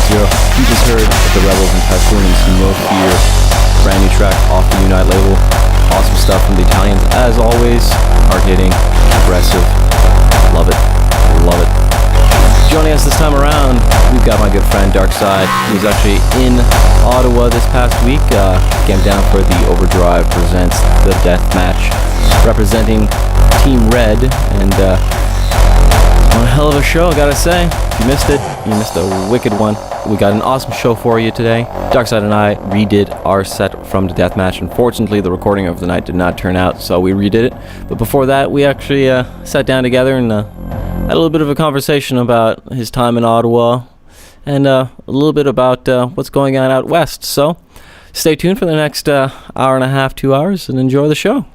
Zero. You just heard the Rebels and Typhoonians North here. Brand new track off the Unite label. Awesome stuff from the Italians as always. Hard hitting, aggressive. Love it. Love it. Joining us this time around, we've got my good friend Darkside. He was actually in Ottawa this past week. Came down for the Overdrive Presents the Death Match, representing Team Red, and one hell of a show, gotta say. If you missed it, you missed a wicked one. We got an awesome show for you today. Darkside and I redid our set from the Deathmatch. Unfortunately, the recording of the night did not turn out, so we redid it. But before that, we actually sat down together and had a little bit of a conversation about his time in Ottawa and a little bit about what's going on out west. So stay tuned for the next hour and a half, 2 hours, and enjoy the show.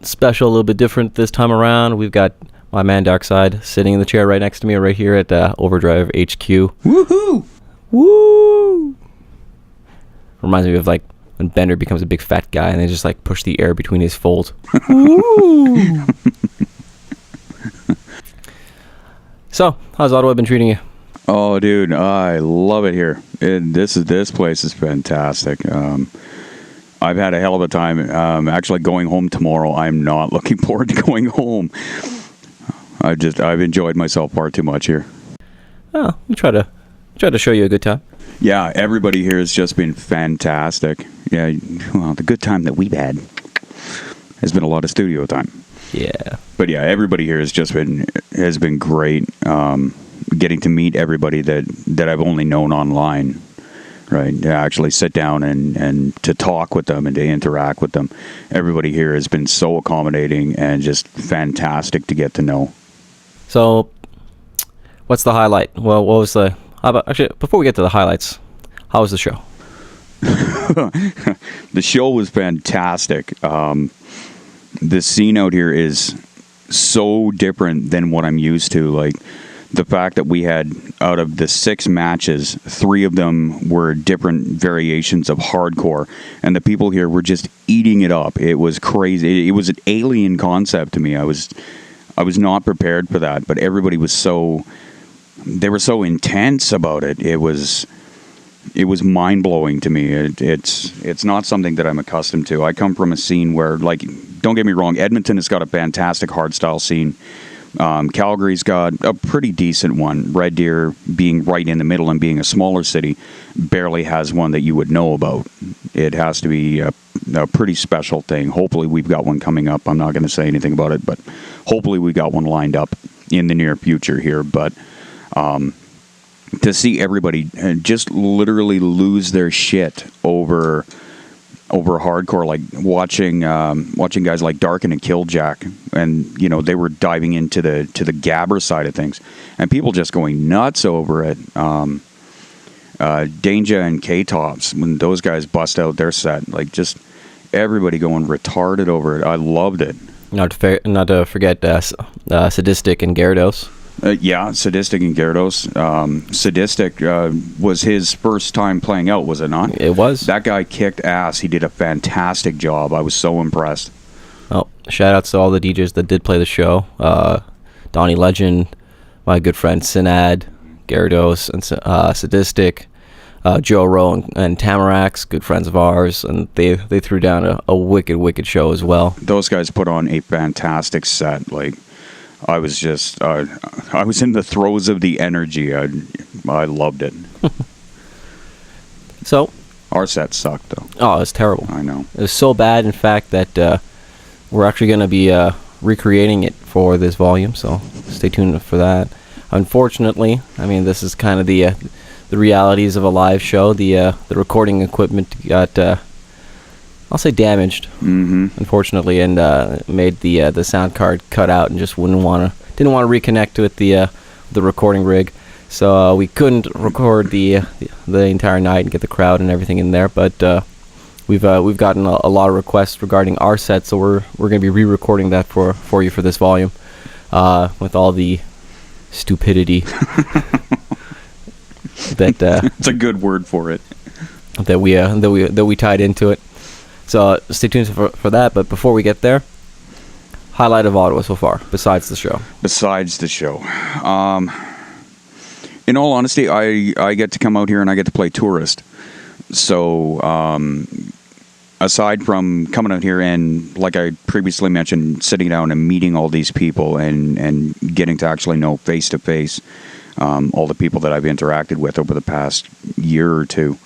Special, a little bit different this time around. We've got my man Darkside sitting in the chair right next to me, right here at Overdrive HQ. Woohoo! Woo! Reminds me of like when Bender becomes a big fat guy and they just like push the air between his folds. Woo! So, how's Ottawa been treating you? Oh, dude, I love it here. This place is fantastic. I've had a hell of a time. Actually, going home tomorrow. I'm not looking forward to going home. I've enjoyed myself far too much here. Oh, we try to show you a good time. Yeah, everybody here has just been fantastic. Yeah, well, the good time that we've had has been a lot of studio time. Yeah. But yeah, everybody here has been great. Getting to meet everybody that I've only known online, right? To actually sit down and to talk with them and to interact with them. Everybody here has been so accommodating and just fantastic to get to know. So, what's the highlight? Well, what was the... How about, actually, before we get to the highlights, how was the show? The show was fantastic. The scene out here is so different than what I'm used to. Like, the fact that we had, out of the 6 matches, 3 of them were different variations of hardcore, and the people here were just eating it up. It was crazy. It was an alien concept to me. I was not prepared for that, but everybody was they were so intense about it. It was mind-blowing to me. It's not something that I'm accustomed to. I come from a scene where, like, don't get me wrong, Edmonton has got a fantastic hardstyle scene. Calgary's got a pretty decent one. Red Deer, being right in the middle and being a smaller city, barely has one that you would know about. It has to be a pretty special thing. Hopefully we've got one coming up. I'm not going to say anything about it, but hopefully we got one lined up in the near future here. But to see everybody just literally lose their shit over hardcore, like watching guys like Darken and Killjack, and they were diving into the gabber side of things, and people just going nuts over it. Danger and K-Tops, when those guys bust out their set, like, just everybody going retarded over it. I loved it. Not to forget Sadistic and Gyarados. Yeah, Sadistic and Gyarados. Sadistic was his first time playing out, was it not? It was. That guy kicked ass. He did a fantastic job. I was so impressed. Oh, shout outs to all the DJs that did play the show. Donnie Legend, my good friend Synad, Gyarados, and Sadistic, Joe Rowe and Tamarax, good friends of ours, and they threw down a wicked show as well. Those guys put on a fantastic set. Like, I was just, I was in the throes of the energy. I loved it. So, our set sucked, though. Oh, it was terrible. I know. It was so bad, in fact, that we're actually going to be recreating it for this volume, so stay tuned for that. Unfortunately, I mean, this is kind of the realities of a live show. The recording equipment got, I'll say, damaged, unfortunately, and made the sound card cut out and just didn't want to reconnect with the recording rig. So we couldn't record the entire night and get the crowd and everything in there. But we've gotten a lot of requests regarding our set, so we're going to be re-recording that for you for this volume, with all the stupidity that it's a good word for it, that we tied into it. So stay tuned for that. But before we get there, highlight of Ottawa so far, besides the show. In all honesty, I get to come out here and I get to play tourist. So aside from coming out here and, like I previously mentioned, sitting down and meeting all these people and getting to actually know face to face all the people that I've interacted with over the past year or two.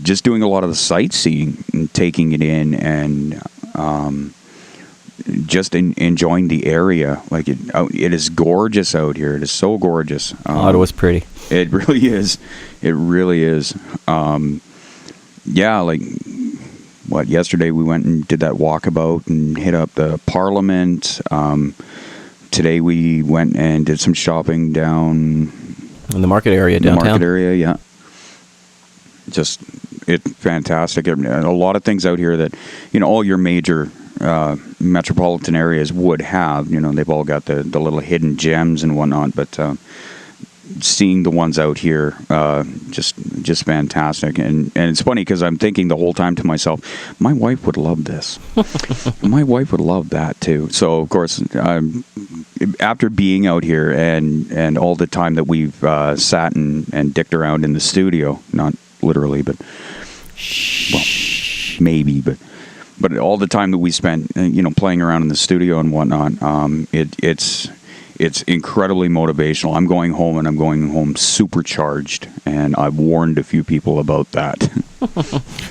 Just doing a lot of the sightseeing and taking it in and just enjoying the area. Like, it is gorgeous out here. It is so gorgeous. Ottawa's pretty. It really is. It really is. Yeah, like, yesterday we went and did that walkabout and hit up the Parliament. Today we went and did some shopping down in the market area downtown. The market area, yeah. Just, it's fantastic. A lot of things out here that, all your major metropolitan areas would have. They've all got the little hidden gems and whatnot, but seeing the ones out here, just fantastic. And it's funny because I'm thinking the whole time to myself, my wife would love this. My wife would love that too. So of course, after being out here and all the time that we've sat and dicked around in the studio, not literally, but well, maybe, but all the time that we spent, playing around in the studio and whatnot, it's incredibly motivational. I'm going home, and I'm going home supercharged, and I've warned a few people about that.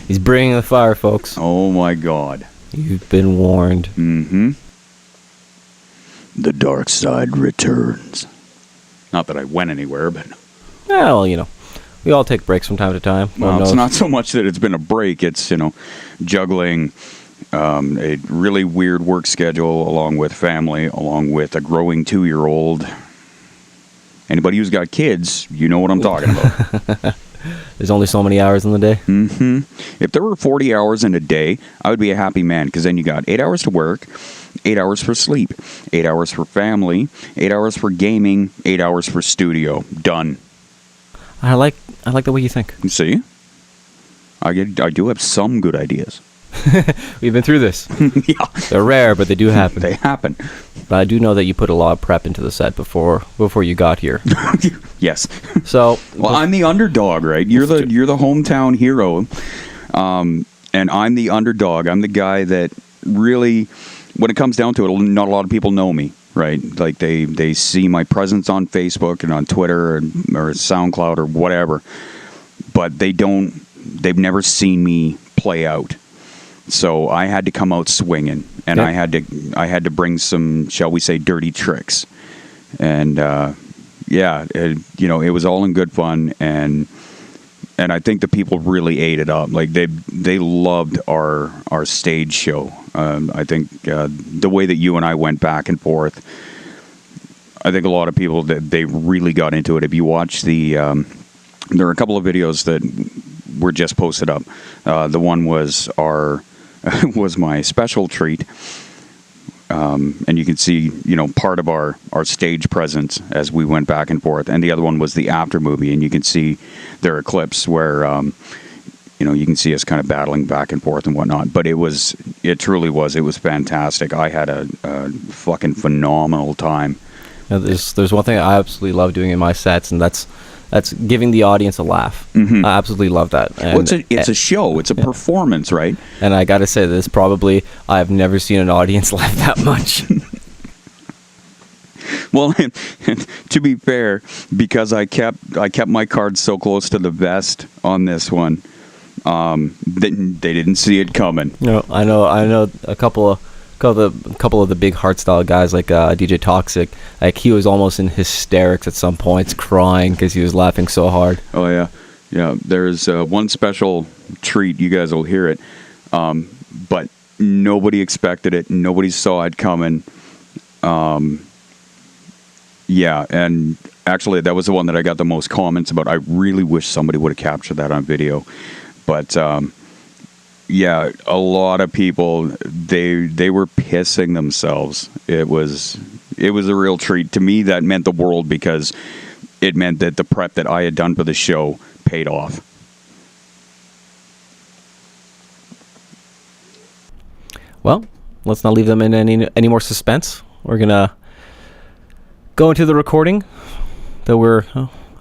He's bringing the fire, folks. Oh my God. You've been warned. Mm-hmm. The dark side returns. Not that I went anywhere, but... Well, we all take breaks from time to time. Well, it's not so much that it's been a break. It's, juggling a really weird work schedule along with family, along with a growing 2-year-old. Anybody who's got kids, you know what I'm talking about. There's only so many hours in the day. Mm-hmm. If there were 40 hours in a day, I would be a happy man, because then you got 8 hours to work, 8 hours for sleep, 8 hours for family, 8 hours for gaming, 8 hours for studio. Done. I like the way you think. See? I do have some good ideas. We've been through this. Yeah. They're rare, but they do happen. They happen. But I do know that you put a lot of prep into the set before you got here. Yes. So, well, I'm the underdog, right? You're the hometown hero, and I'm the underdog. I'm the guy that really, when it comes down to it, not a lot of people know me, right? Like they see my presence on Facebook and on Twitter or SoundCloud or whatever, but they've never seen me play out. So I had to come out swinging, and yep. I had to bring some, shall we say, dirty tricks, and it was all in good fun, and I think the people really ate it up. Like they loved our stage show. I think the way that you and I went back and forth, I think a lot of people that they really got into it. If you watch there are a couple of videos that were just posted up. The one was was my special treat, and you can see part of our stage presence as we went back and forth, and the other one was the after movie, and you can see there are clips where you can see us kind of battling back and forth and whatnot. But it truly was fantastic. I had a fucking phenomenal time. Now, there's one thing I absolutely love doing in my sets, and that's giving the audience a laugh. Mm-hmm. I absolutely love that. And it's a show. It's a performance, right? And I got to say, I've never seen an audience laugh that much. Well, to be fair, because I kept my cards so close to the vest on this one, they didn't see it coming. No, I know a couple of the big hardstyle guys like DJ Toxic. Like, he was almost in hysterics at some points, crying because he was laughing so hard. Oh yeah. There's one special treat. You guys will hear it, but nobody expected it. Nobody saw it coming. Yeah, and actually, that was the one that I got the most comments about. I really wish somebody would have captured that on video, but. Yeah, a lot of people, they were pissing themselves. It was a real treat. To me, that meant the world, because it meant that the prep that I had done for the show paid off. Well, let's not leave them in any more suspense. We're going to go into the recording that we're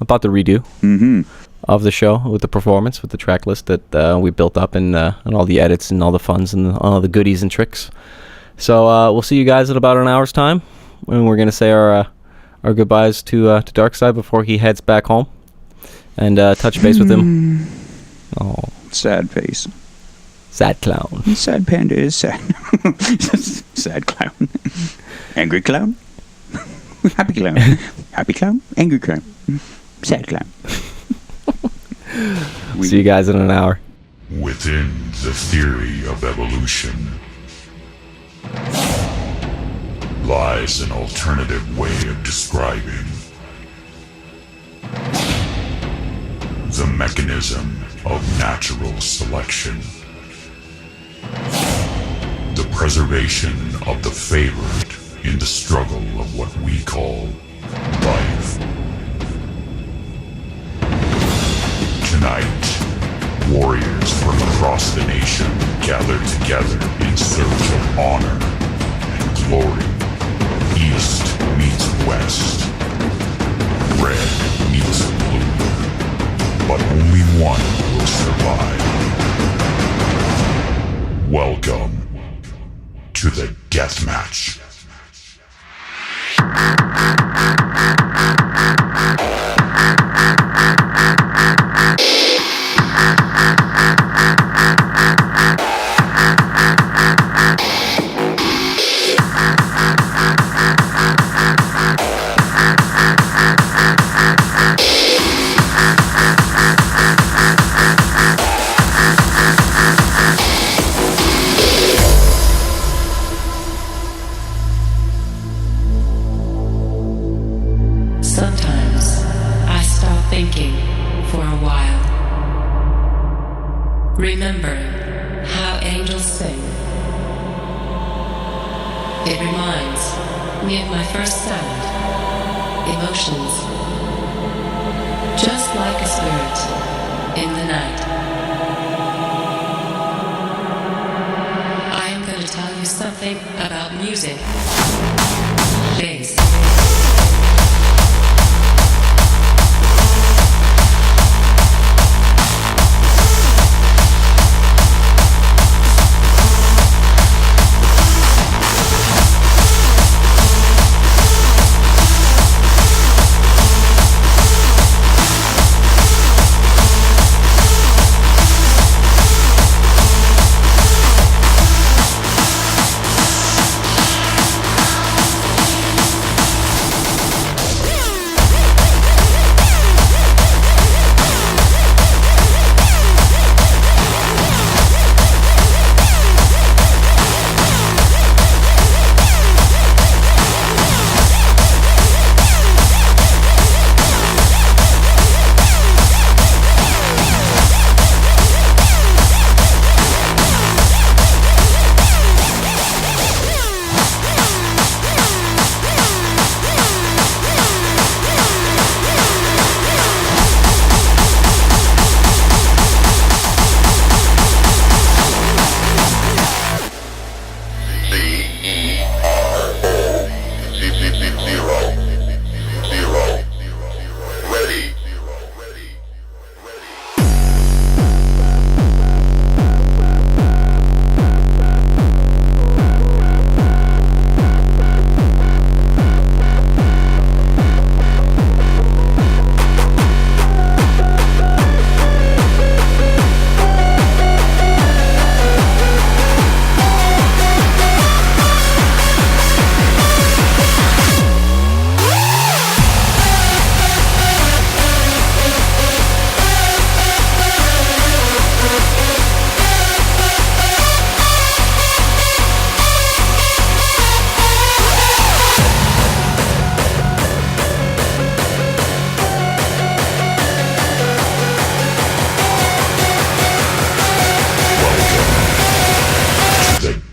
about to redo. Mm-hmm. Of the show, with the performance, with the track list that we built up, and all the edits and all the funs and all the goodies and tricks. So we'll see you guys in about an hour's time, and we're gonna say our goodbyes to Darkside before he heads back home, and touch base with him. Oh, sad face, sad clown. Sad panda is sad. Sad clown, angry clown, happy clown, happy clown, angry clown, sad clown. See you guys in an hour. Within the theory of evolution lies an alternative way of describing the mechanism of natural selection, the preservation of the favored in the struggle of what we call life. Tonight, warriors from across the nation gather together in search of honor and glory. East west. Red meets blue, but only one will survive. Welcome to the deathmatch. Sometimes I stop thinking for a while, remembering how angels sing. It reminds me of my first sound, emotions, just like a spirit in the night. I am going to tell you something about music. Bass.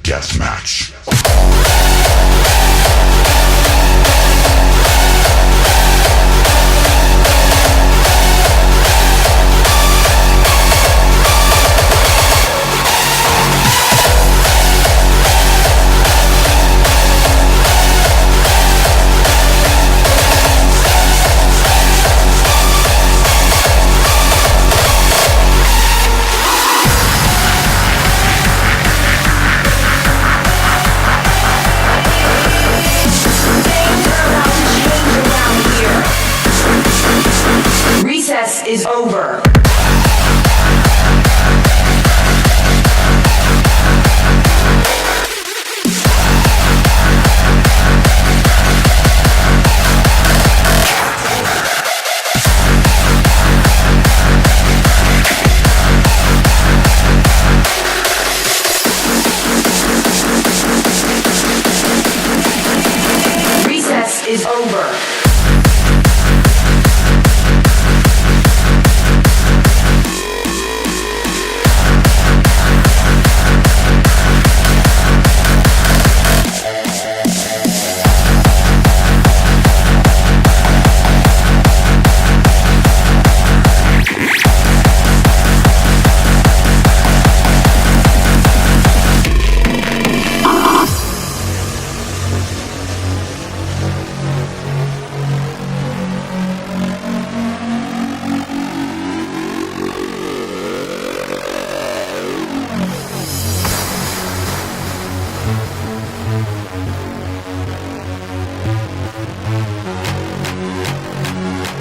Deathmatch. Recess is over. Recess is over.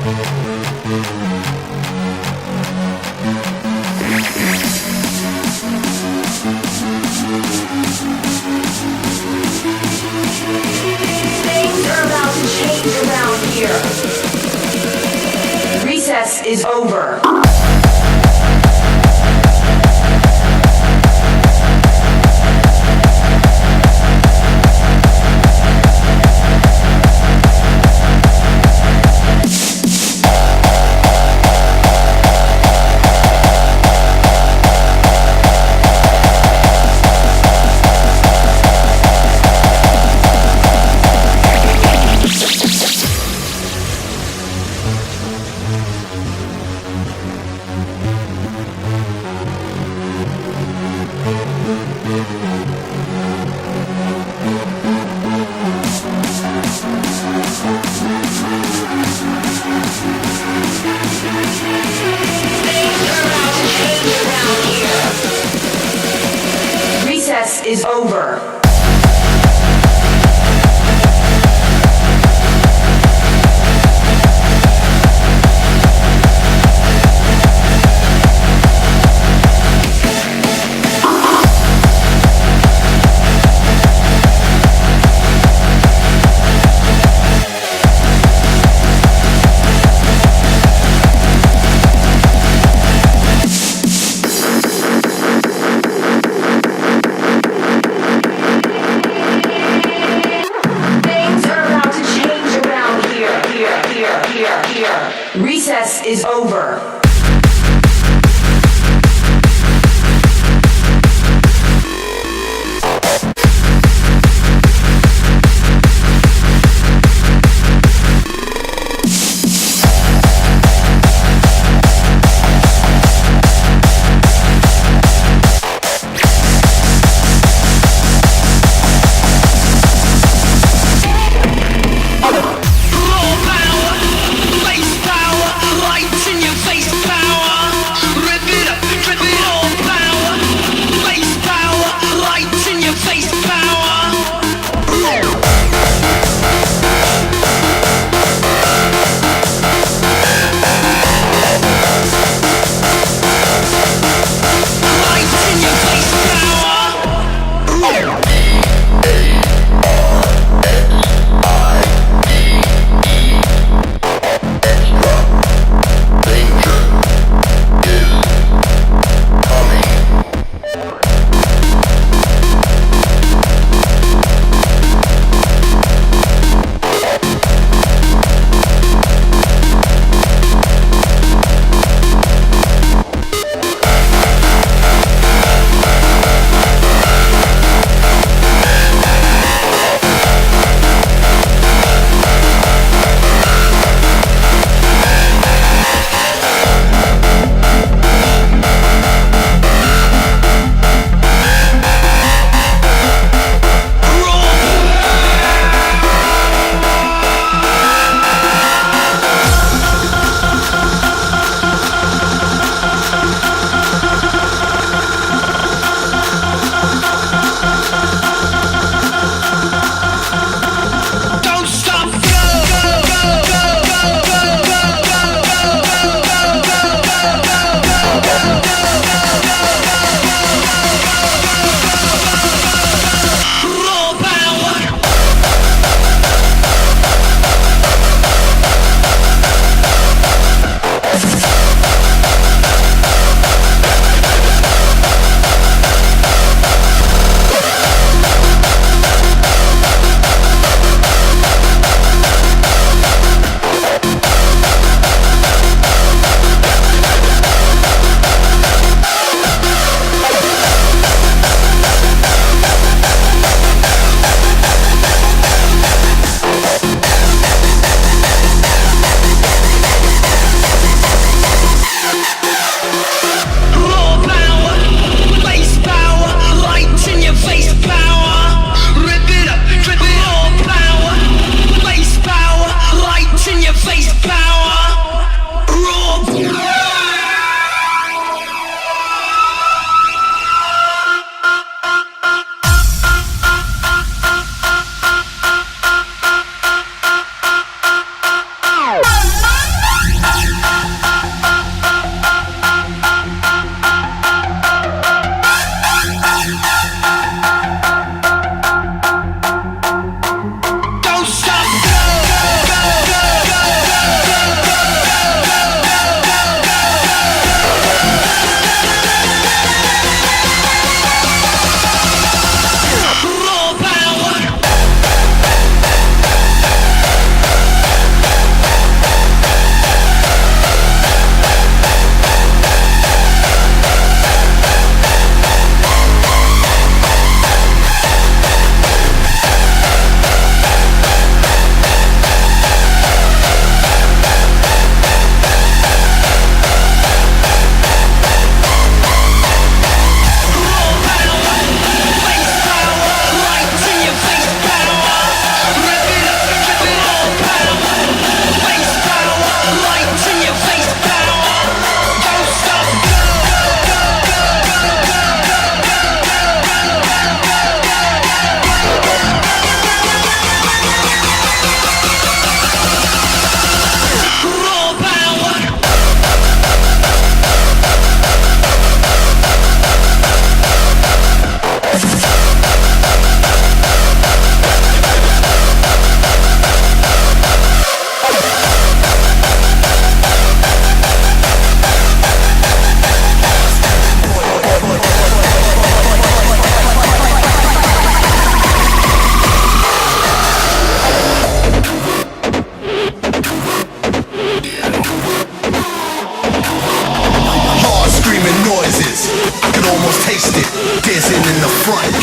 Things are about to change around here. Recess is over. Recess is over. Recess is over. Face power, lights in your face.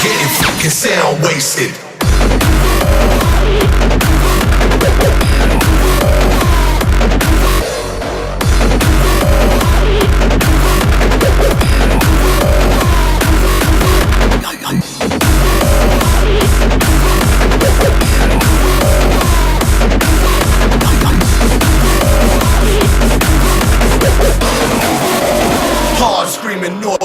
getting fucking sound wasted. Hard screaming noise.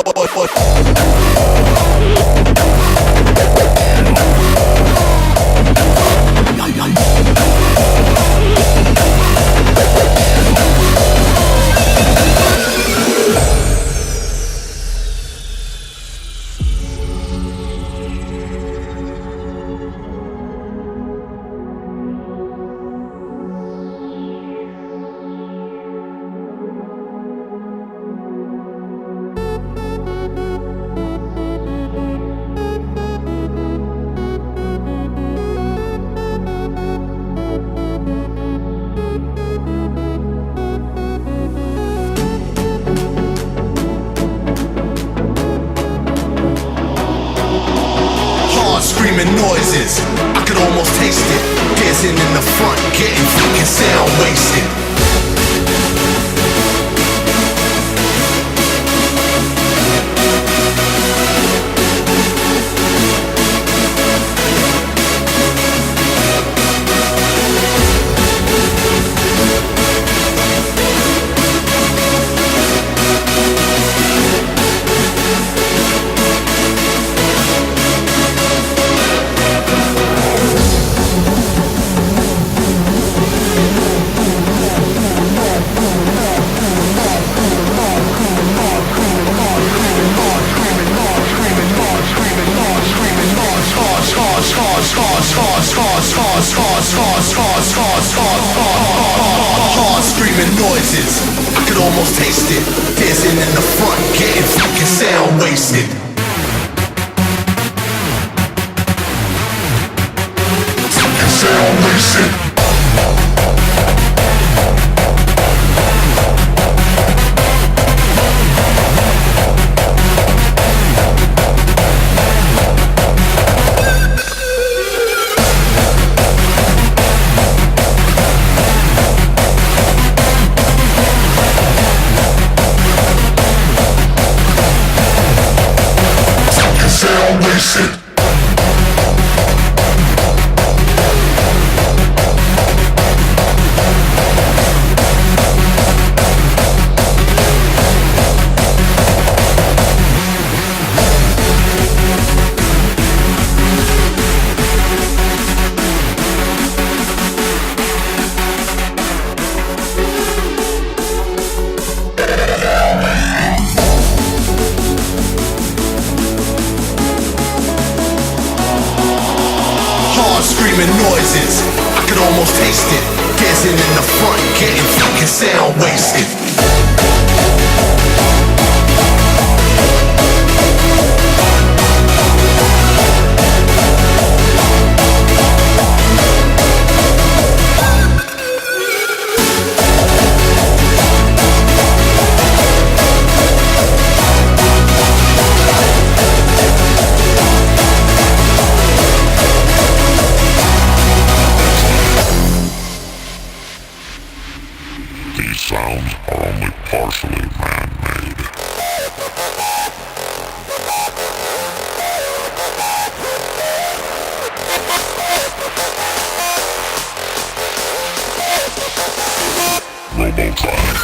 Screaming noises, I could almost taste it. Dancing in the front, getting fucking sound wasted. Hard screaming noises, I could almost taste it. Dancing in the front, getting fucking sound wasted. Fucking sound wasted. Sound wasted. Screaming noises, I could almost taste it. Dancing in the front, getting fucking sound wasted. These sounds are only partially man-made. Robotronic.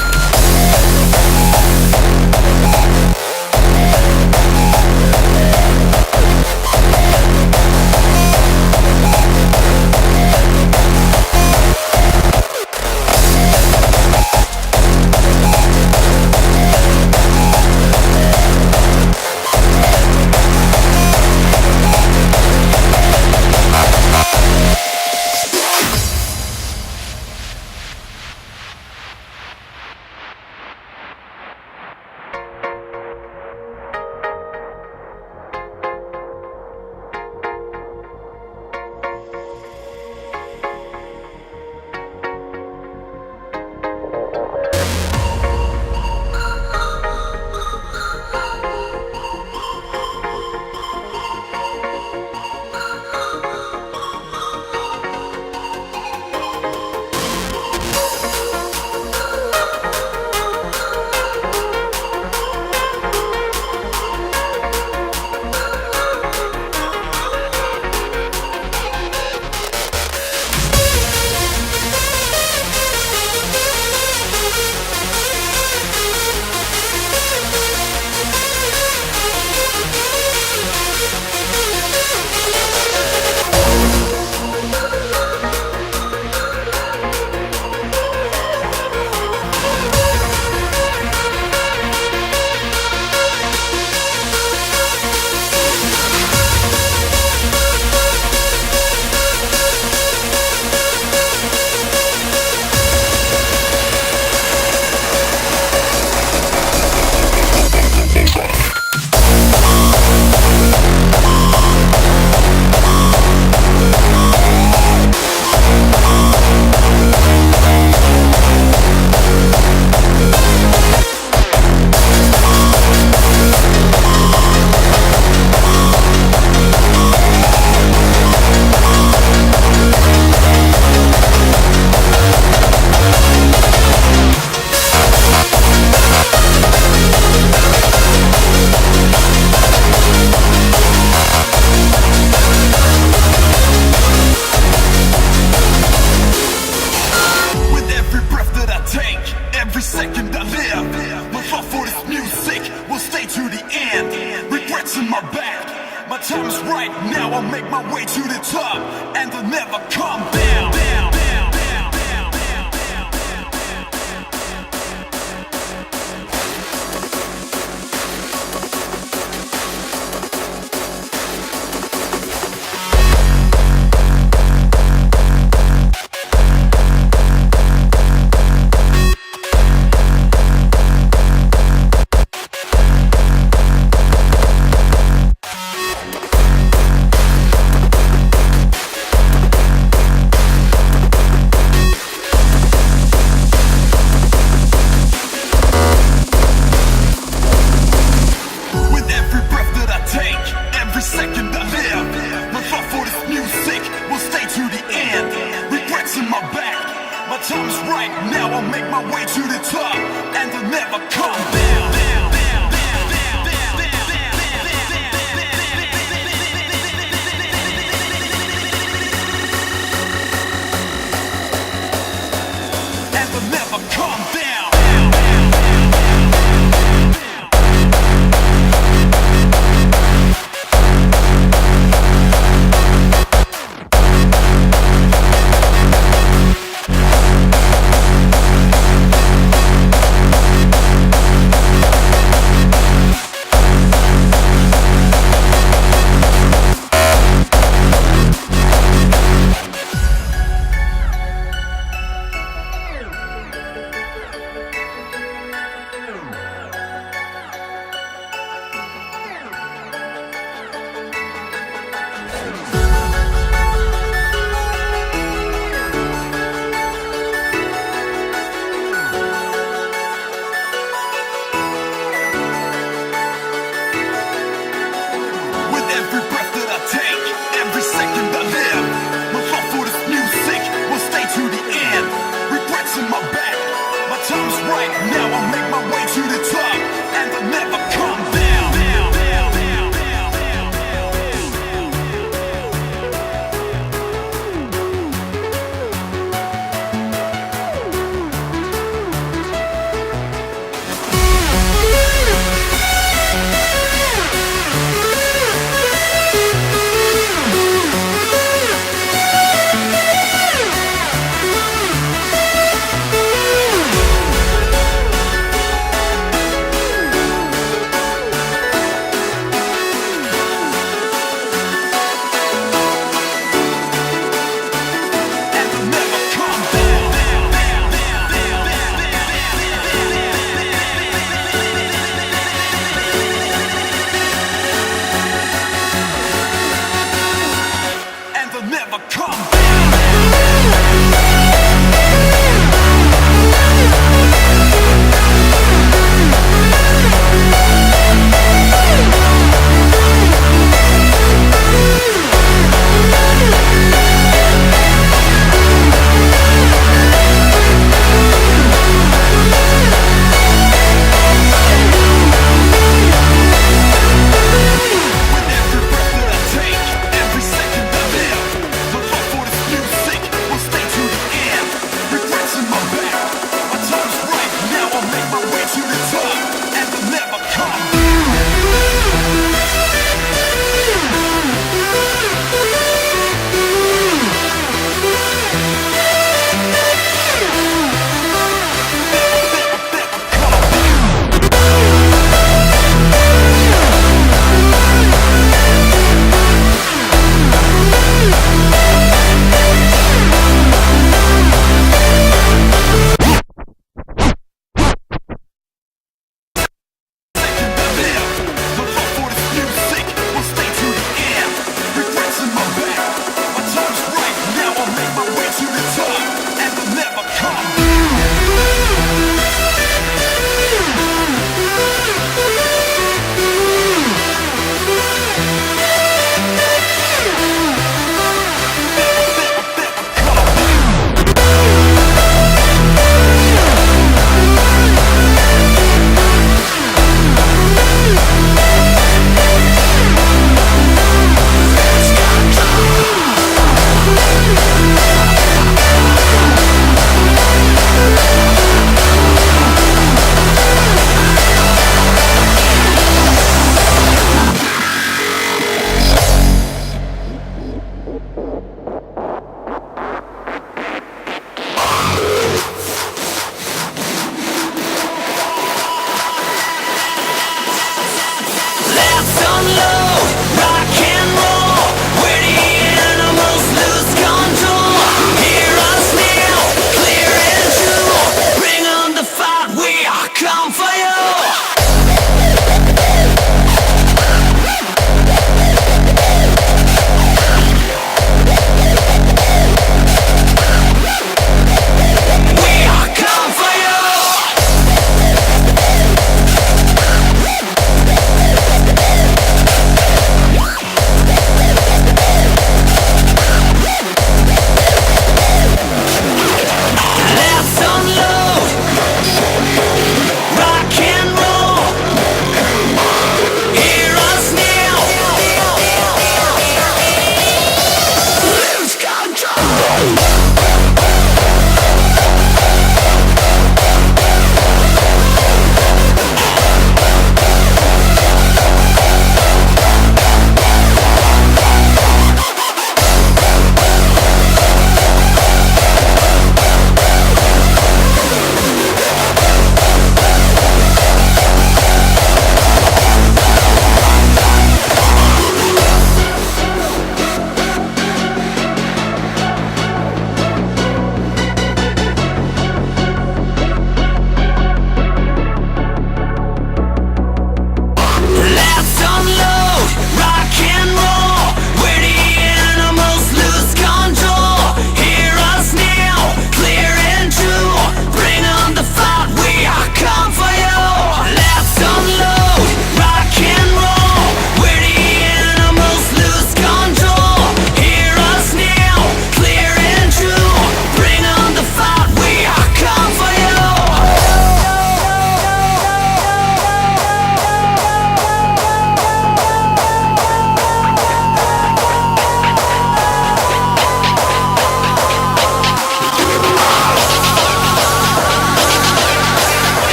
reason I live. My love for this music will stay to the end. Regrets in my back. My time is right now. I'll make my way to the top, and I'll never come down.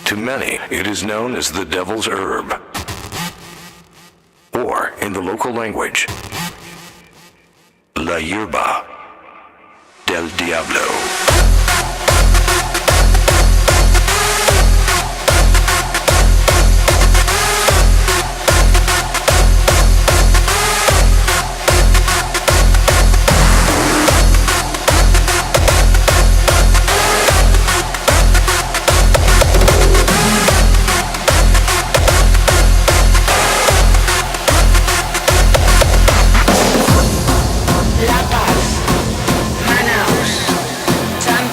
To many, it is known as the devil's herb, or in the local language, La Hierba del Diablo. La Paz, Manaus, San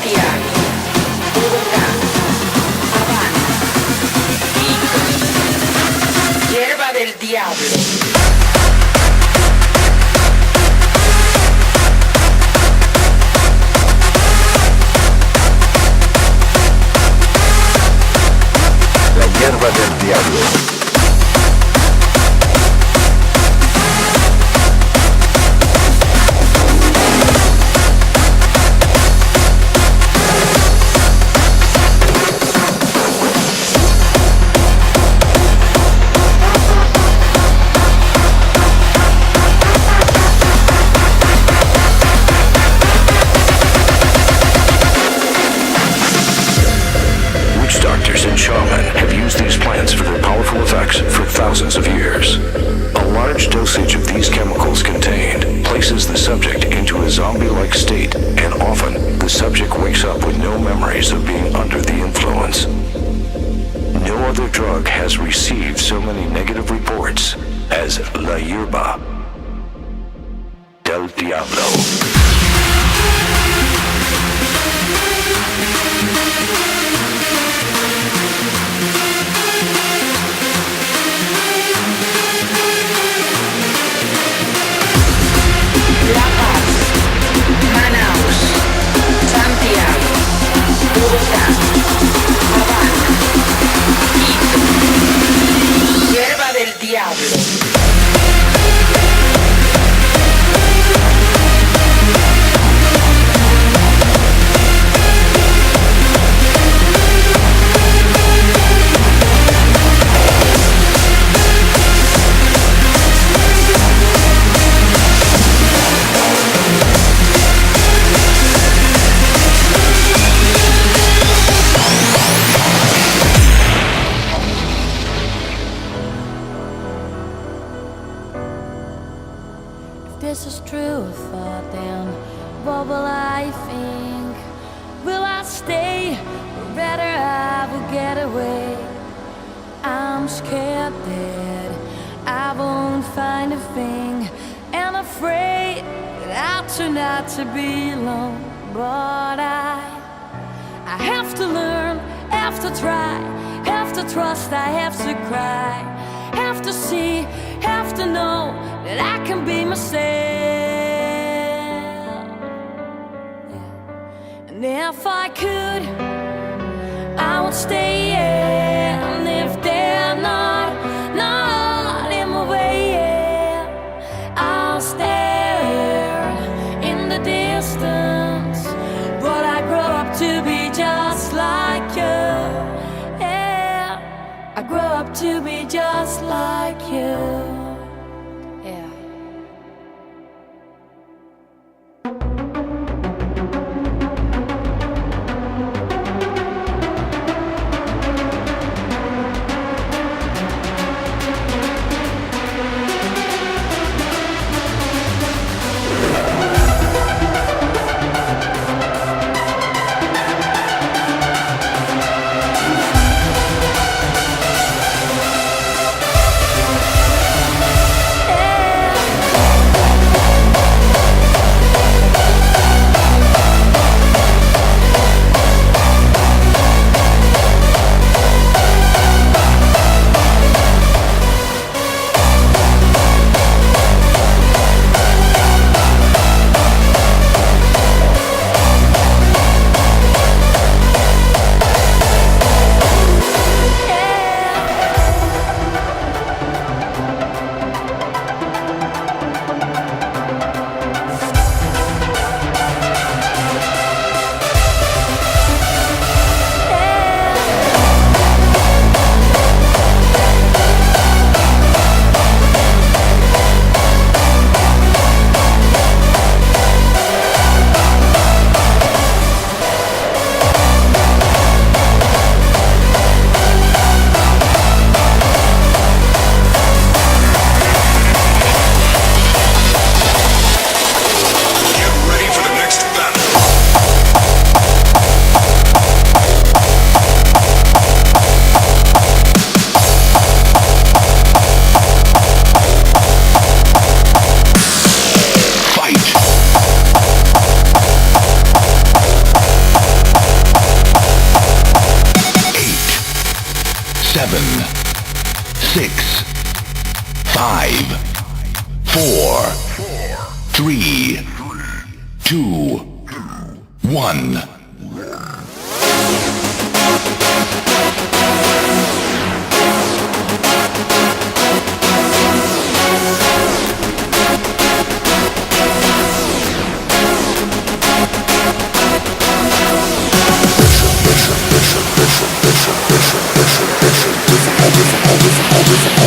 slices the subject into a zombie-like state, and often the subject wakes up with no memories of being under the influence. No other drug has received so many negative reports as La Hierba del Diablo. La Paz, Manaus, Santiago, Bogotá, Habana, Quito, Hierba del Diablo. This is true thought, then what will I think? Will I stay, or rather I will get away? I'm scared that I won't find a thing, and afraid that I turn out to be alone. But I have to learn, have to try, have to trust, I have to cry, have to see, have to know that I can be myself. Yeah. And if I could, I would stay. And if they're not in my way, yeah, I'll stare in the distance. But I grow up to be just like you. Yeah, I grow up to be just like you.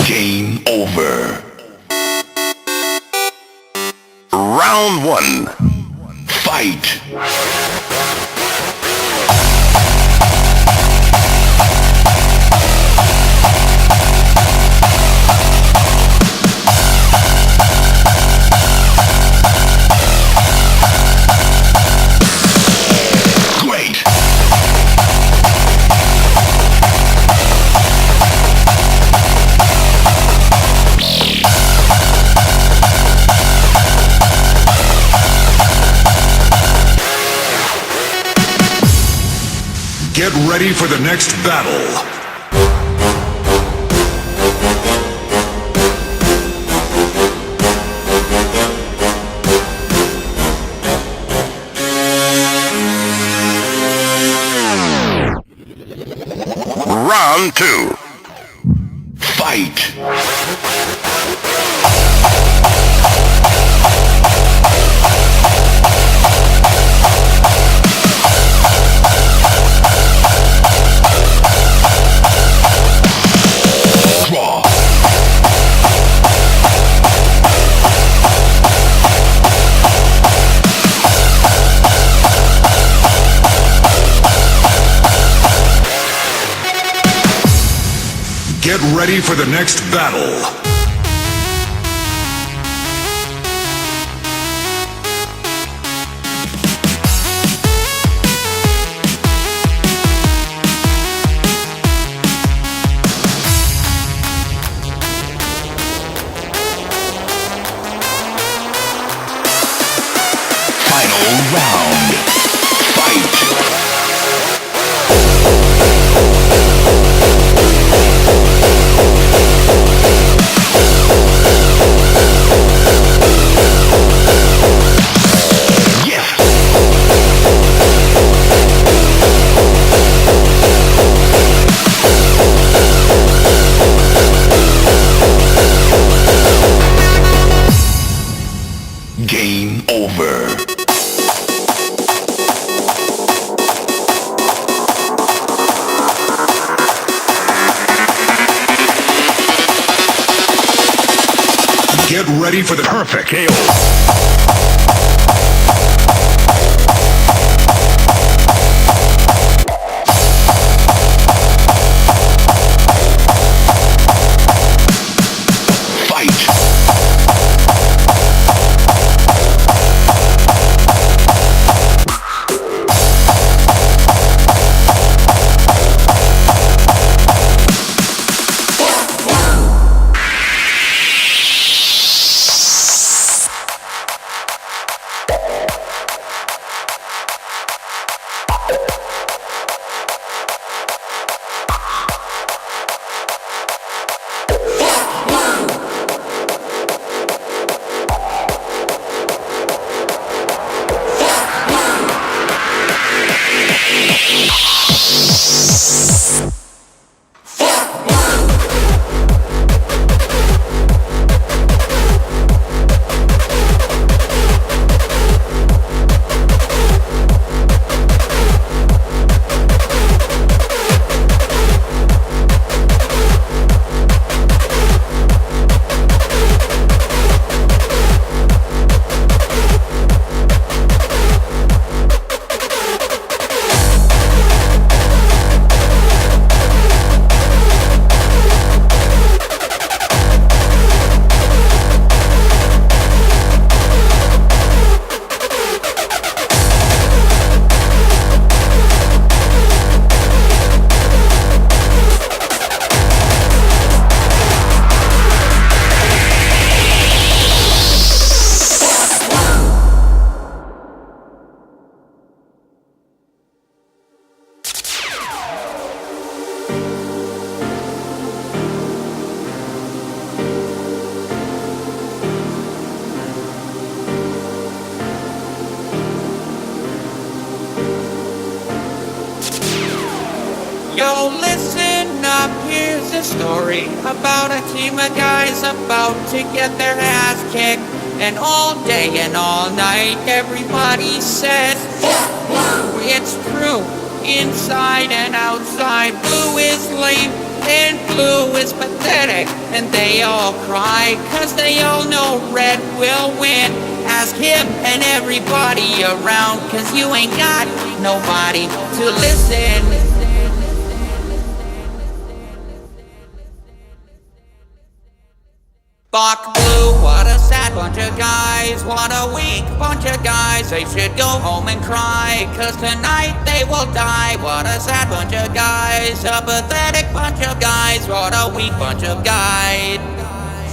Game over. Round one. Fight. Get ready for the next battle. Round 2. Fight. Get ready for the next battle. Final round. Fight. Game over. Get ready for the perfect KO. Yo, listen up, here's a story about a team of guys about to get their ass kicked. And all day and all night, everybody says, it's true, inside and outside. Blue is lame, and blue is pathetic. And they all cry, cause they all know red will win. Ask him and everybody around, cause you ain't got nobody to listen. Fuck blue, what a sad bunch of guys. What a weak bunch of guys. They should go home and cry, cause tonight they will die. What a sad bunch of guys. A pathetic bunch of guys. What a weak bunch of guys.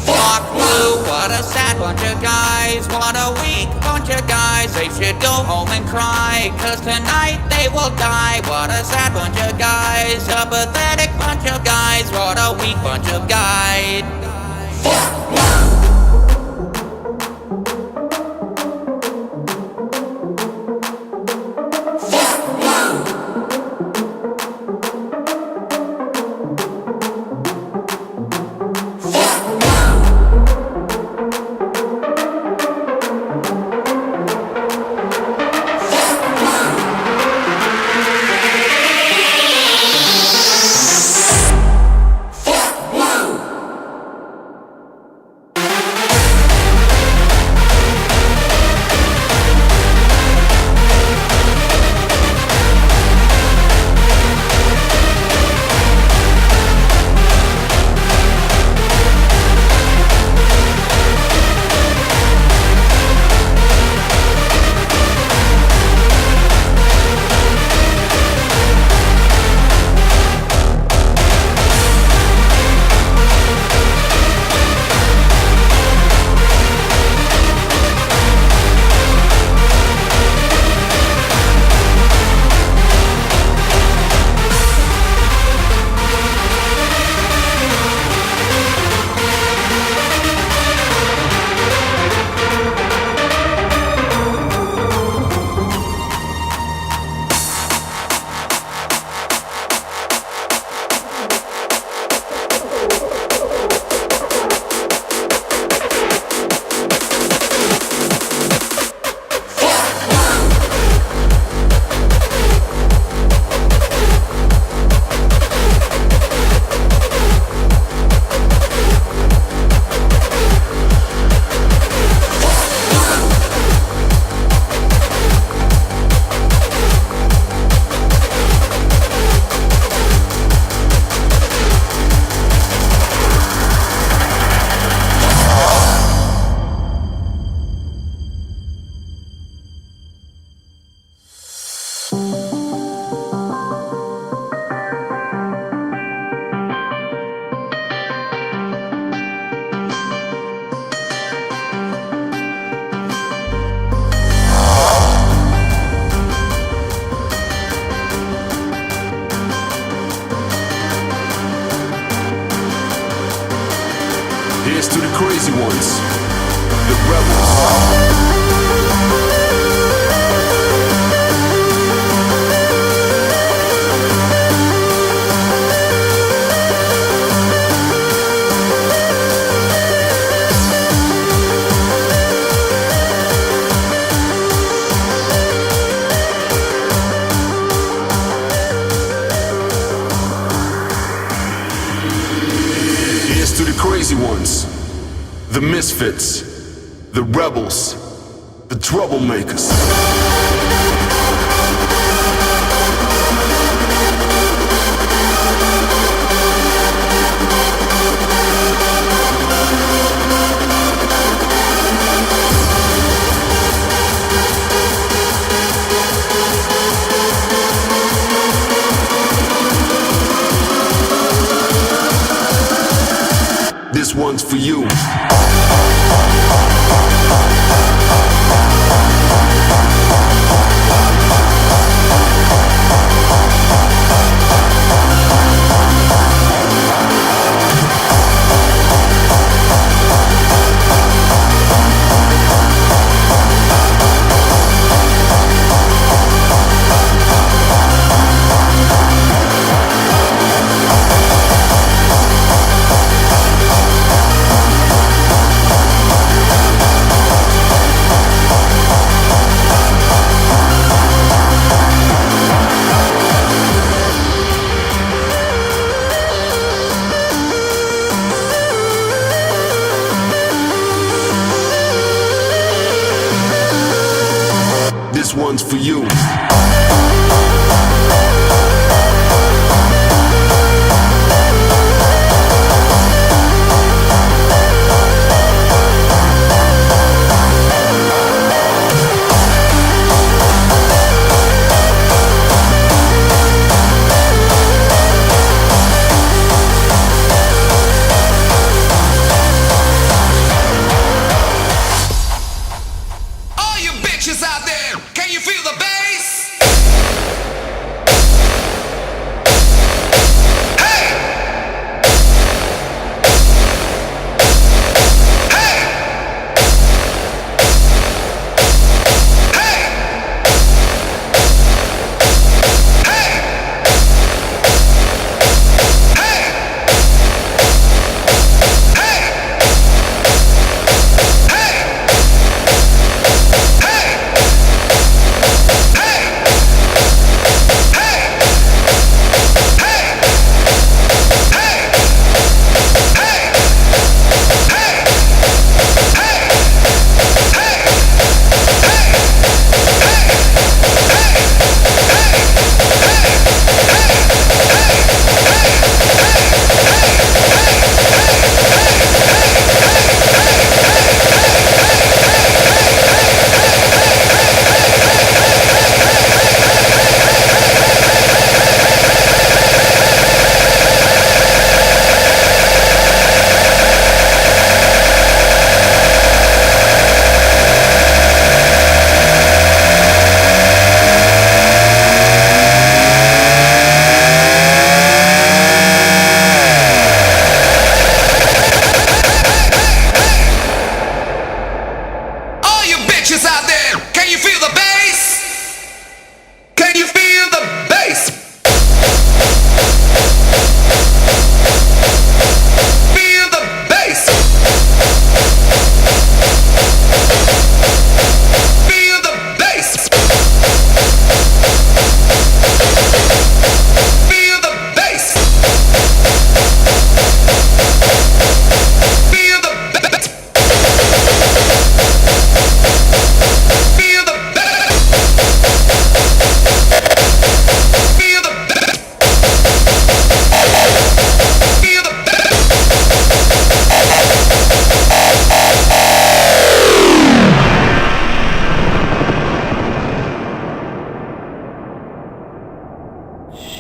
Fuck blue, what a sad bunch of guys. What a weak bunch of guys. They they should go home and cry, 'cause tonight they will die. What a sad bunch of guys, a pathetic bunch of guys, what a weak bunch of guys. Here's to the crazy ones, the rebels. Here's to the crazy ones, the misfits, the rebels, the troublemakers. This one's for you. This one's for you. All you big bitches out there, can you feel the bass?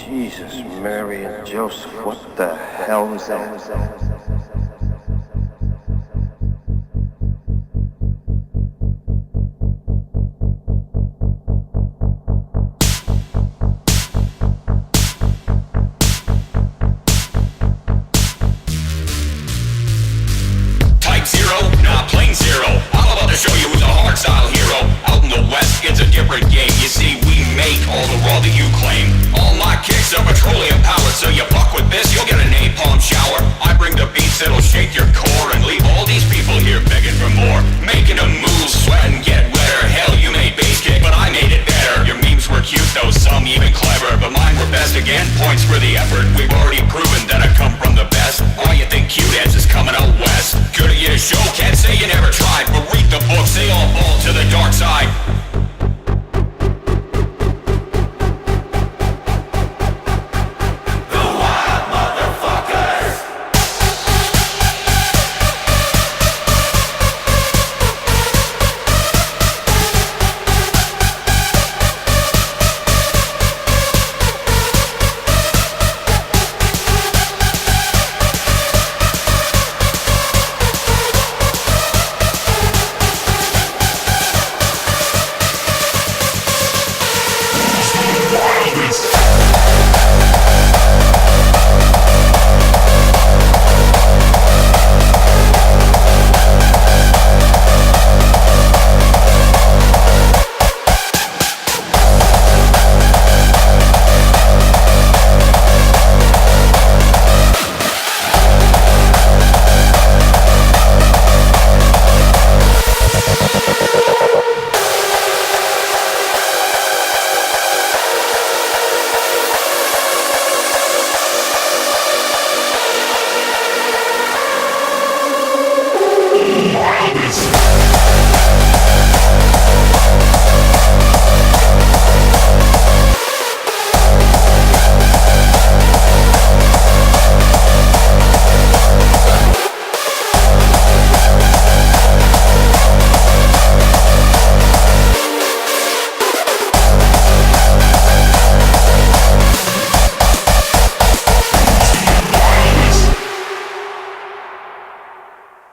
Jesus, Mary, and Joseph, what the hell was that? Type 0, nah, plain zero. I'm about to show you who's a hardstyle hero. Out in the West, it's a different game. You see, we make all the raw that you claim. All my kicks are petroleum powered, so you fuck with this, you'll get a napalm shower. I bring the beats that'll shake your core and leave all these people here begging for more. Making them move, sweat and get wetter. Hell, you made bass kick, but I made it better. Your memes were cute though, some even clever, but mine were best again. Points for the effort. We've already proven that I come from the best. All you think cute heads is coming out west. Good at your show, can't say you never tried, but read the books, they all fall to the dark side.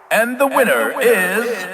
And the winner is...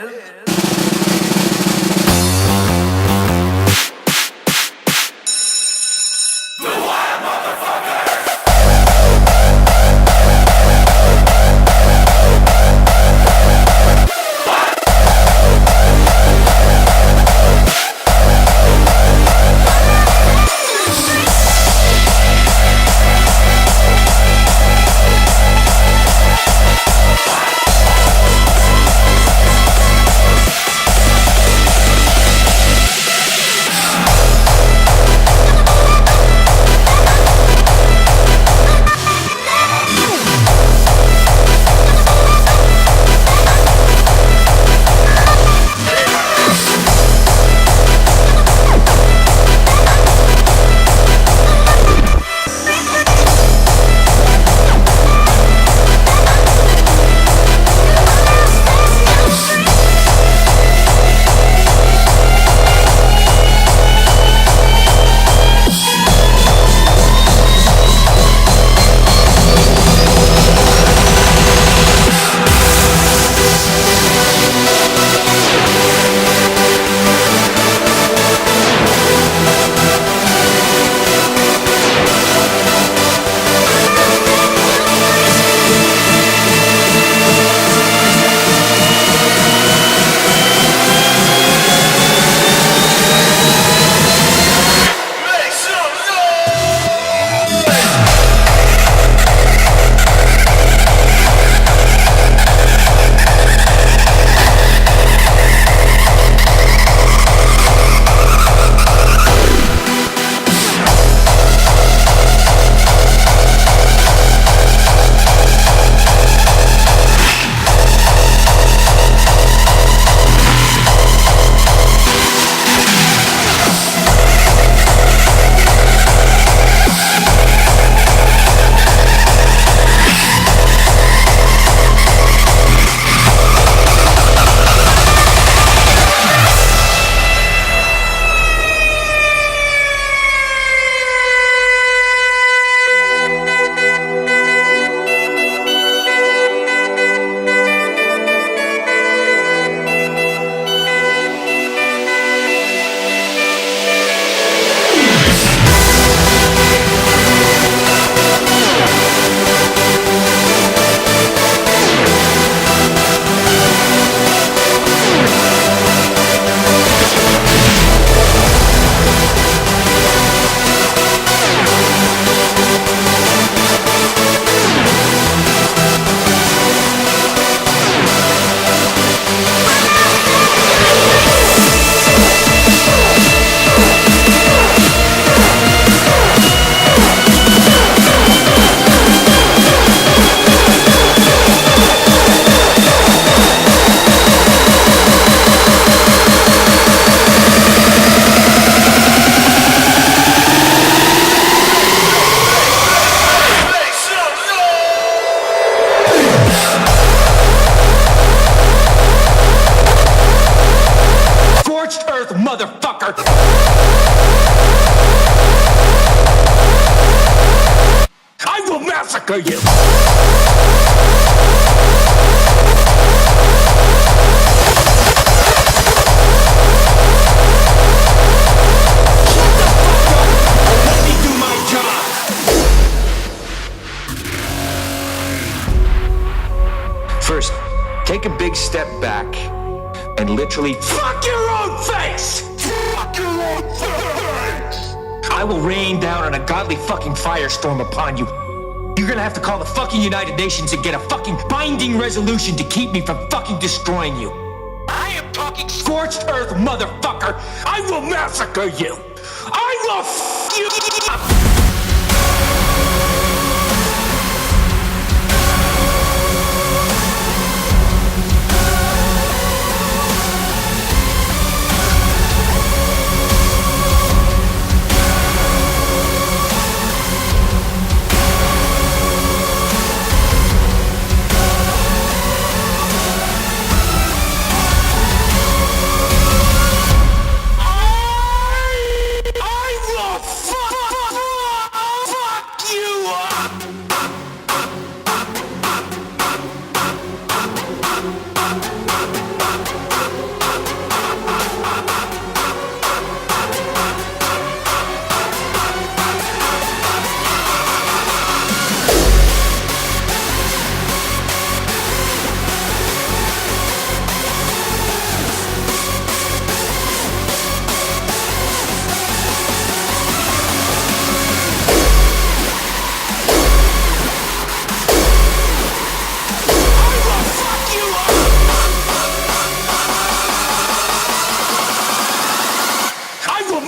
Scorched earth, motherfucker! I will massacre you! First, take a big step back and literally fuck your own face! Fuck your own face! I will rain down on a godly fucking firestorm upon you. You're gonna have to call the fucking United Nations and get a fucking binding resolution to keep me from fucking destroying you. I am talking scorched earth, motherfucker! I will massacre you! I will f*** you up!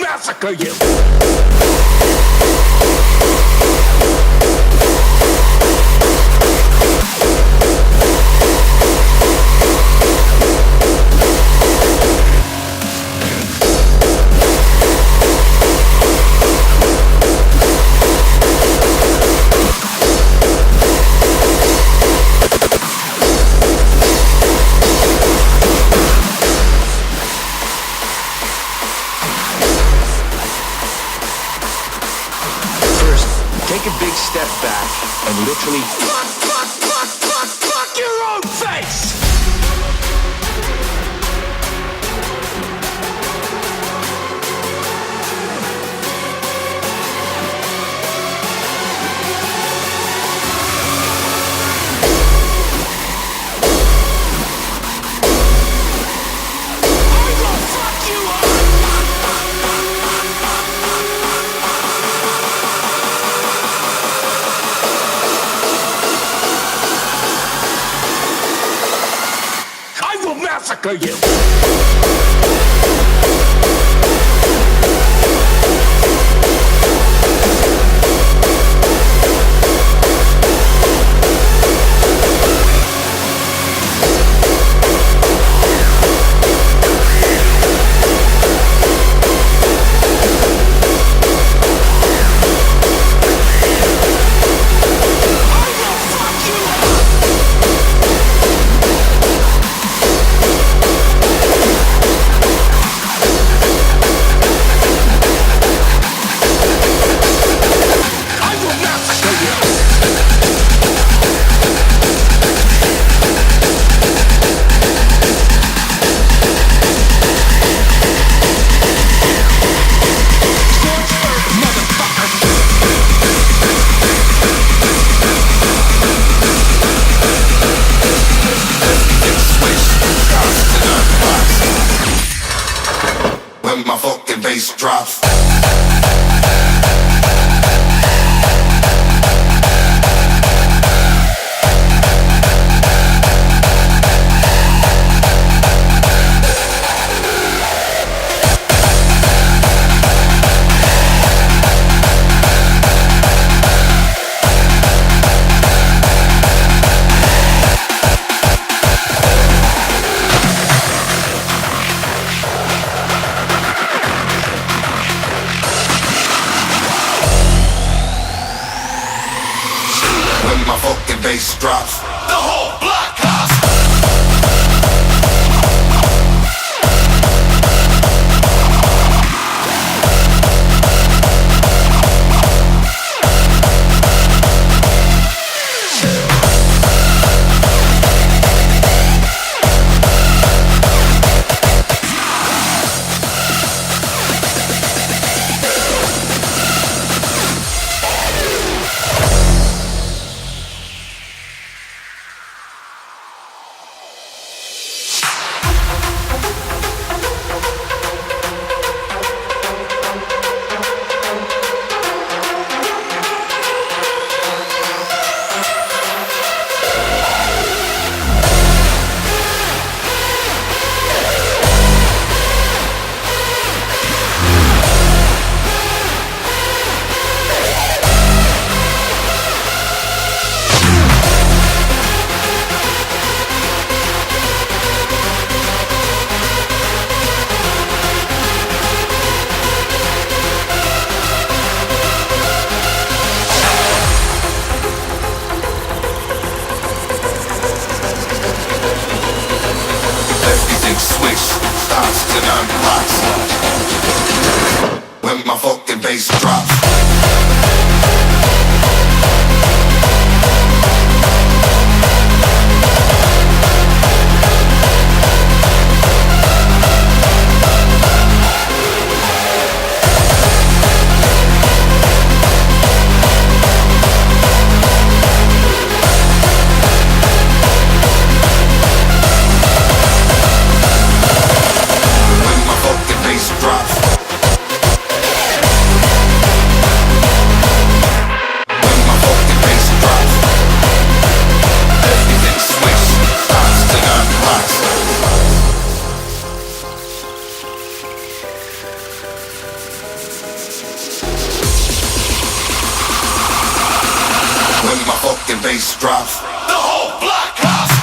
Massacre you! Take a big step back and literally fuck your own face! I will fuck you up! Massacre you! When my fucking bass drops. When my fucking bass drops, the whole block costs. bass drops. The whole block house.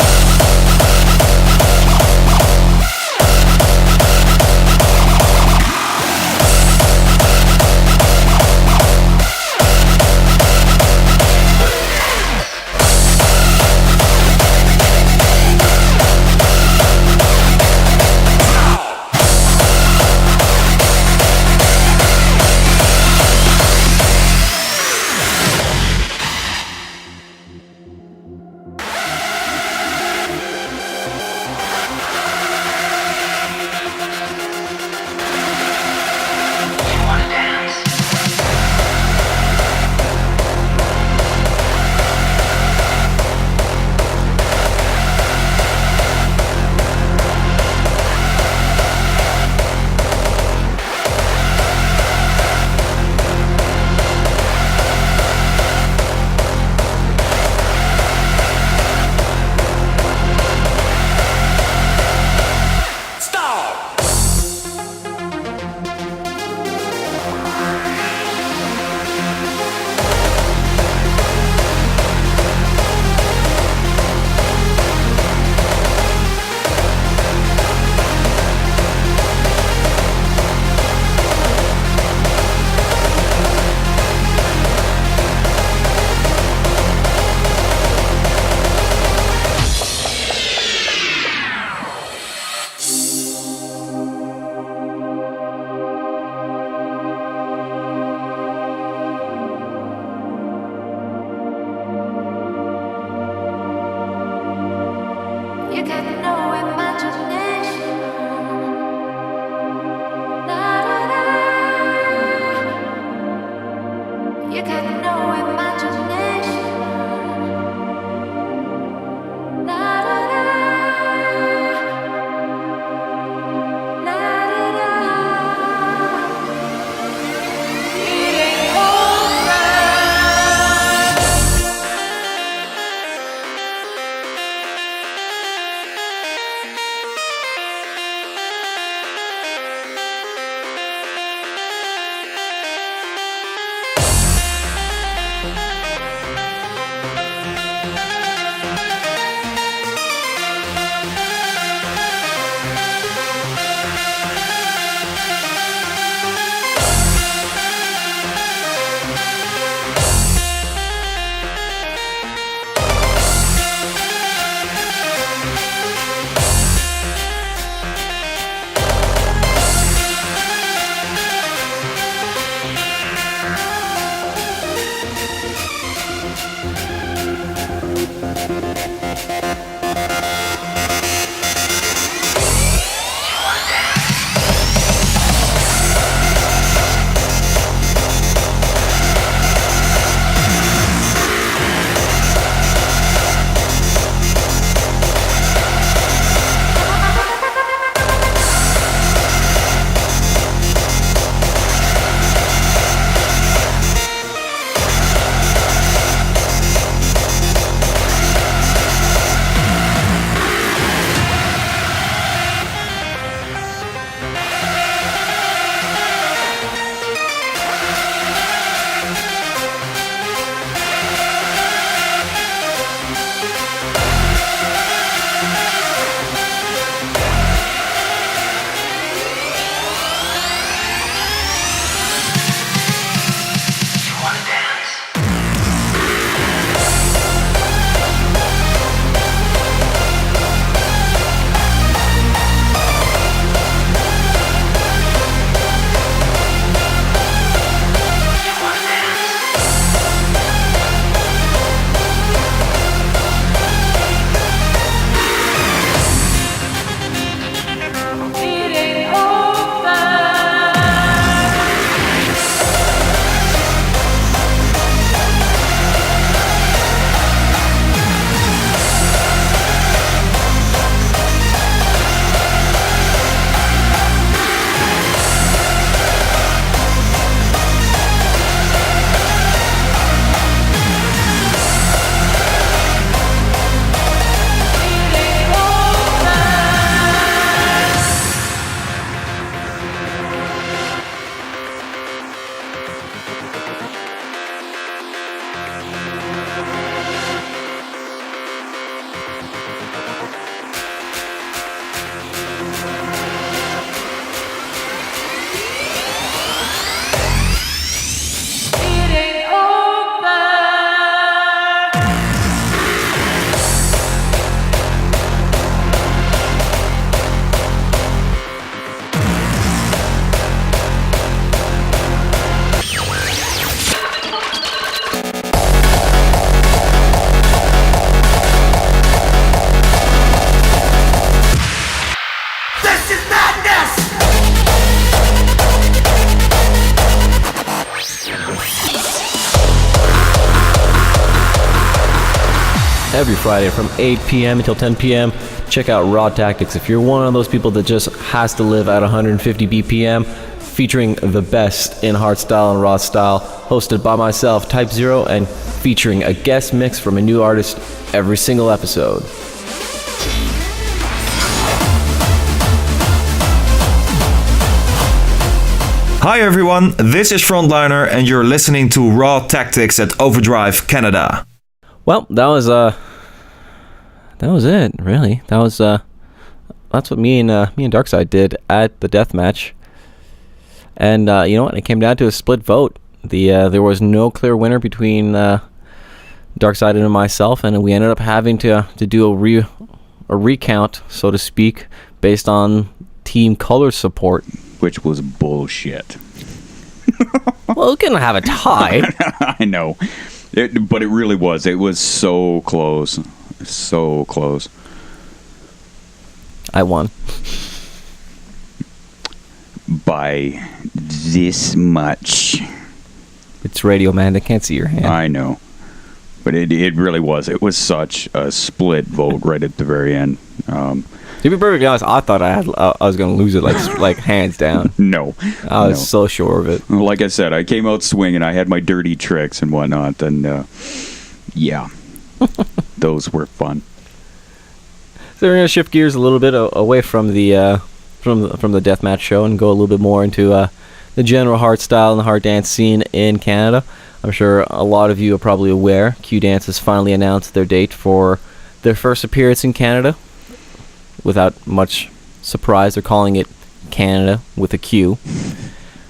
every Friday from 8 p.m. until 10 p.m. Check out Raw Tactics. If you're one of those people that just has to live at 150 BPM, featuring the best in hardstyle and raw style, hosted by myself, Type Zero, and featuring a guest mix from a new artist every single episode. Hi everyone, this is Frontliner and you're listening to Raw Tactics at Overdrive Canada. Well, that was it, really. That's what me and Darkside did at the deathmatch. And you know what? It came down to a split vote. There was no clear winner between Darkside and myself, and we ended up having to do a recount, so to speak, based on team color support. Which was bullshit. Well, we couldn't have a tie. I know. But it really was. It was so close. So close. I won. By this much. It's radio, man. They can't see your hand. I know. But it really was. It was such a split vote right at the very end. To be perfectly honest, I thought I was going to lose it like hands down. No. I was so sure of it. Like I said, I came out swinging. I had my dirty tricks and whatnot. And, yeah. Those were fun. So we're going to shift gears a little bit away from the from the deathmatch show and go a little bit more into the general hardstyle and the hard dance scene in Canada. I'm sure a lot of you are probably aware Q-Dance has finally announced their date for their first appearance in Canada. Without much surprise, they're calling it Canada with a Q.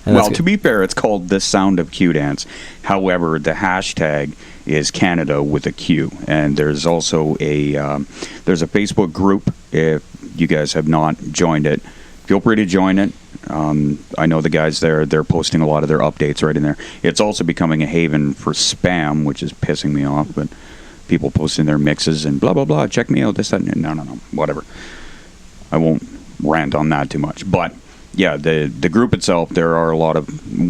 And well, to be fair, it's called The Sound of Q-Dance. However, the hashtag is Canada with a Q. And there's also there's a Facebook group. If you guys have not joined it, feel free to join it. I know the guys there, they're posting a lot of their updates right in there. It's also becoming a haven for spam, which is pissing me off, but people posting their mixes and blah, blah, blah. Check me out, this, that, no, whatever. I won't rant on that too much. But, yeah, the group itself, there are a lot of,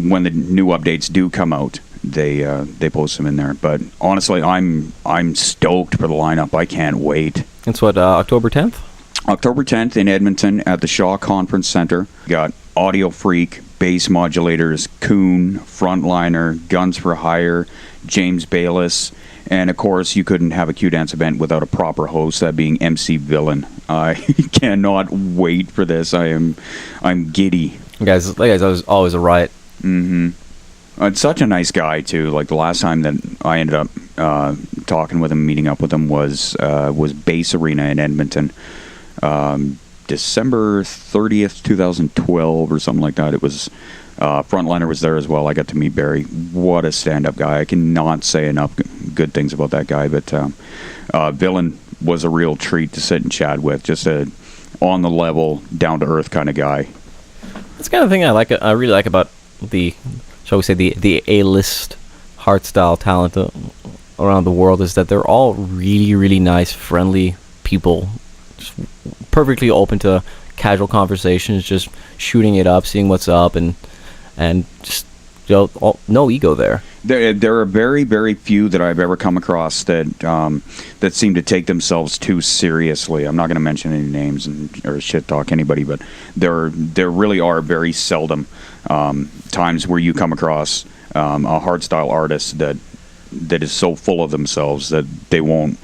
when the new updates do come out, they post them in there. But, honestly, I'm stoked for the lineup. I can't wait. It's what, October 10th? October 10th in Edmonton at the Shaw Conference Center. Got Audio Freak, Bass Modulators, Coon, Frontliner, Guns for Hire, James Bayless, and of course you couldn't have a Q-Dance event without a proper host, that being MC Villain. I cannot wait for this. I'm giddy. Guys, that was always a riot. Mm-hmm. It's such a nice guy too. Like the last time that I ended up talking with him, meeting up with him was Bass Arena in Edmonton. December 30th, 2012 or something like that. It was Frontliner was there as well. I got to meet Barry. What a stand-up guy. I cannot say enough good things about that guy. But Villain was a real treat to sit and chat with. Just a on the level, down-to-earth kind of guy. That's the kind of thing I really like about the, shall we say, the A-list hardstyle talent around the world, is that they're all really, really nice, friendly people. Just perfectly open to casual conversations, just shooting it up, seeing what's up, and just, you know, no ego there. There are very, very few that I've ever come across that seem to take themselves too seriously. I'm not going to mention any names or shit talk anybody, but there really are very seldom times where you come across a hardstyle artist that is so full of themselves that they won't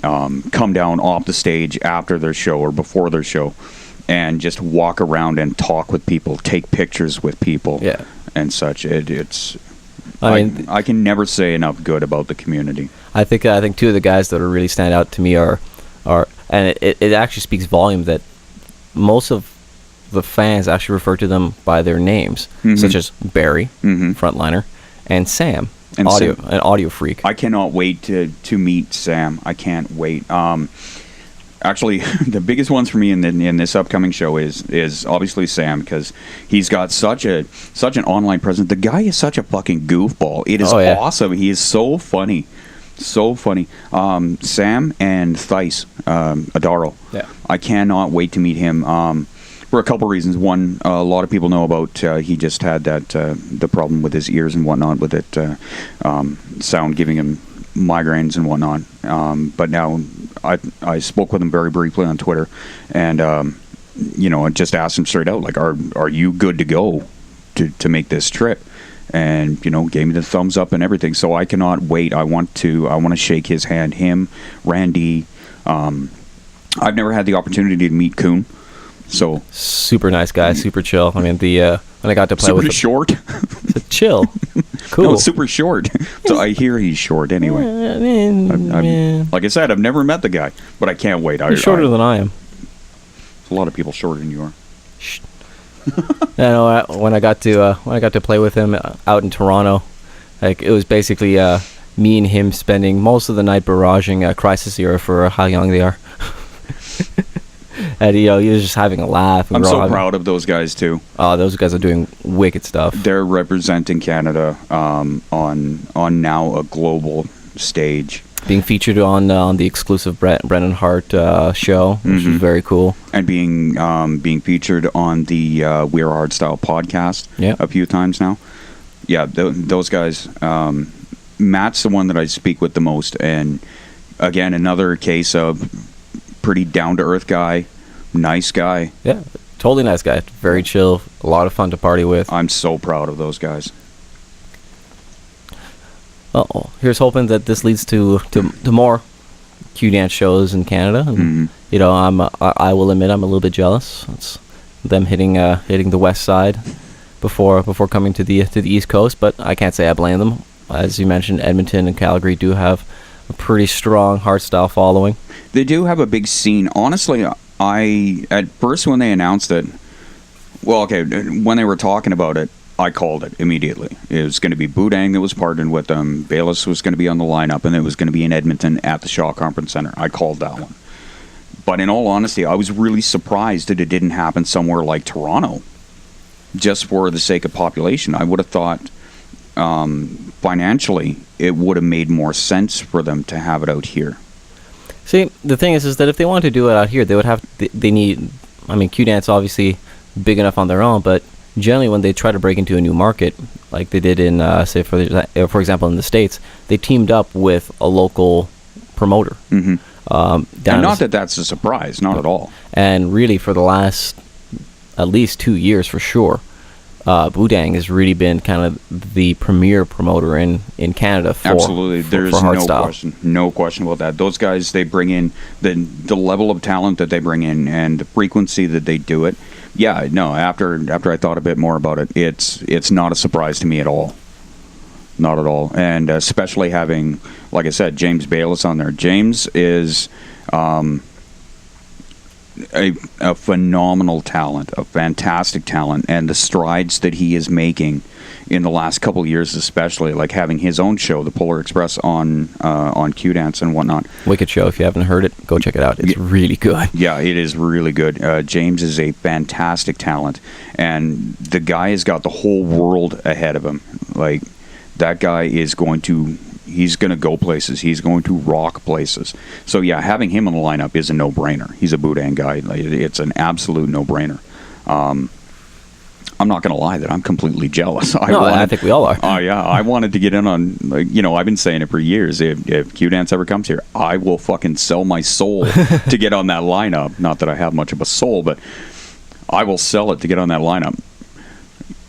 come down off the stage after their show or before their show and just walk around and talk with people, take pictures with people, and such. I can never say enough good about the community. I think two of the guys that are really stand out to me are and it actually speaks volume that most of the fans actually refer to them by their names, such as Barry, Frontliner, and Sam. An audio freak. I cannot wait to meet Sam. I can't wait. Actually, the biggest ones for me in this upcoming show is obviously Sam, because he's got such an online presence. The guy is such a fucking goofball. It is awesome. He is so funny. So funny. Sam and Thice, Adaro. Yeah. I cannot wait to meet him. For a couple reasons. One, a lot of people know about he just had that the problem with his ears and whatnot, with it sound giving him migraines and whatnot. But now I spoke with him very briefly on Twitter, and I just asked him straight out, like, are you good to go to make this trip? And gave me the thumbs up and everything. So I cannot wait. I want to shake his hand. Him, Randy. I've never had the opportunity to meet Kuhn. So super nice guy, super chill. I mean, when I got to play super with him, short. Chill, cool. No, super short. So I hear he's short anyway. Like I said, I've never met the guy, but I can't wait. He's shorter than I am. There's a lot of people shorter than you are. When I got to play with him out in Toronto, like it was basically me and him spending most of the night barraging Crisis Era for how young they are. And he was just having a laugh. I'm so proud of those guys too. Those guys are doing wicked stuff. They're representing Canada on now a global stage. Being featured on the exclusive Brennan Hart show, which is very cool. And being featured on the We Are Hardstyle podcast a few times now. Yeah, those guys. Matt's the one that I speak with the most. And again, another case of pretty down-to-earth guy, nice guy. Yeah, totally nice guy. Very chill, a lot of fun to party with. I'm so proud of those guys. Well, here's hoping that this leads to more Q-Dance shows in Canada. And, I will admit I'm a little bit jealous. It's them hitting the west side before coming to the East Coast, but I can't say I blame them. As you mentioned, Edmonton and Calgary do have a pretty strong hardstyle following. They do have a big scene. Honestly, at first when they announced it, when they were talking about it, I called it immediately. It was going to be Boudang that was partnered with them. Bayless was going to be on the lineup, and it was going to be in Edmonton at the Shaw Conference Center. I called that one. But in all honesty, I was really surprised that it didn't happen somewhere like Toronto, just for the sake of population. I would have thought financially it would have made more sense for them to have it out here. See, the thing is that if they wanted to do it out here, they would have. They need. I mean, Q-Dance obviously big enough on their own, but generally when they try to break into a new market, like they did in, say for example in the States, they teamed up with a local promoter. Mm-hmm. And not that that's a surprise, not at all. And really, for the last at least 2 years, for sure, Boudang has really been kind of the premier promoter in Canada for absolutely. There's hardstyle. no question about that. Those guys, they bring in the level of talent that they bring in and the frequency that they do it. Yeah, no. After I thought a bit more about it, it's not a surprise to me at all. Not at all. And especially having, like I said, James Bayless on there. James is a phenomenal talent, a fantastic talent, and the strides that he is making in the last couple of years, especially, like having his own show, the Polar Express, on Q-Dance and whatnot. Wicked show. If you haven't heard it, go check it out. It's really good. Yeah, it is really good. James is a fantastic talent, and the guy has got the whole world ahead of him. Like, that guy is he's going to go places. He's going to rock places. So, yeah, having him on the lineup is a no-brainer. He's a Boudang guy. It's an absolute no-brainer. I'm not going to lie that I'm completely jealous. I think we all are. Oh, yeah. I wanted to get in on, I've been saying it for years. If Q-Dance ever comes here, I will fucking sell my soul to get on that lineup. Not that I have much of a soul, but I will sell it to get on that lineup.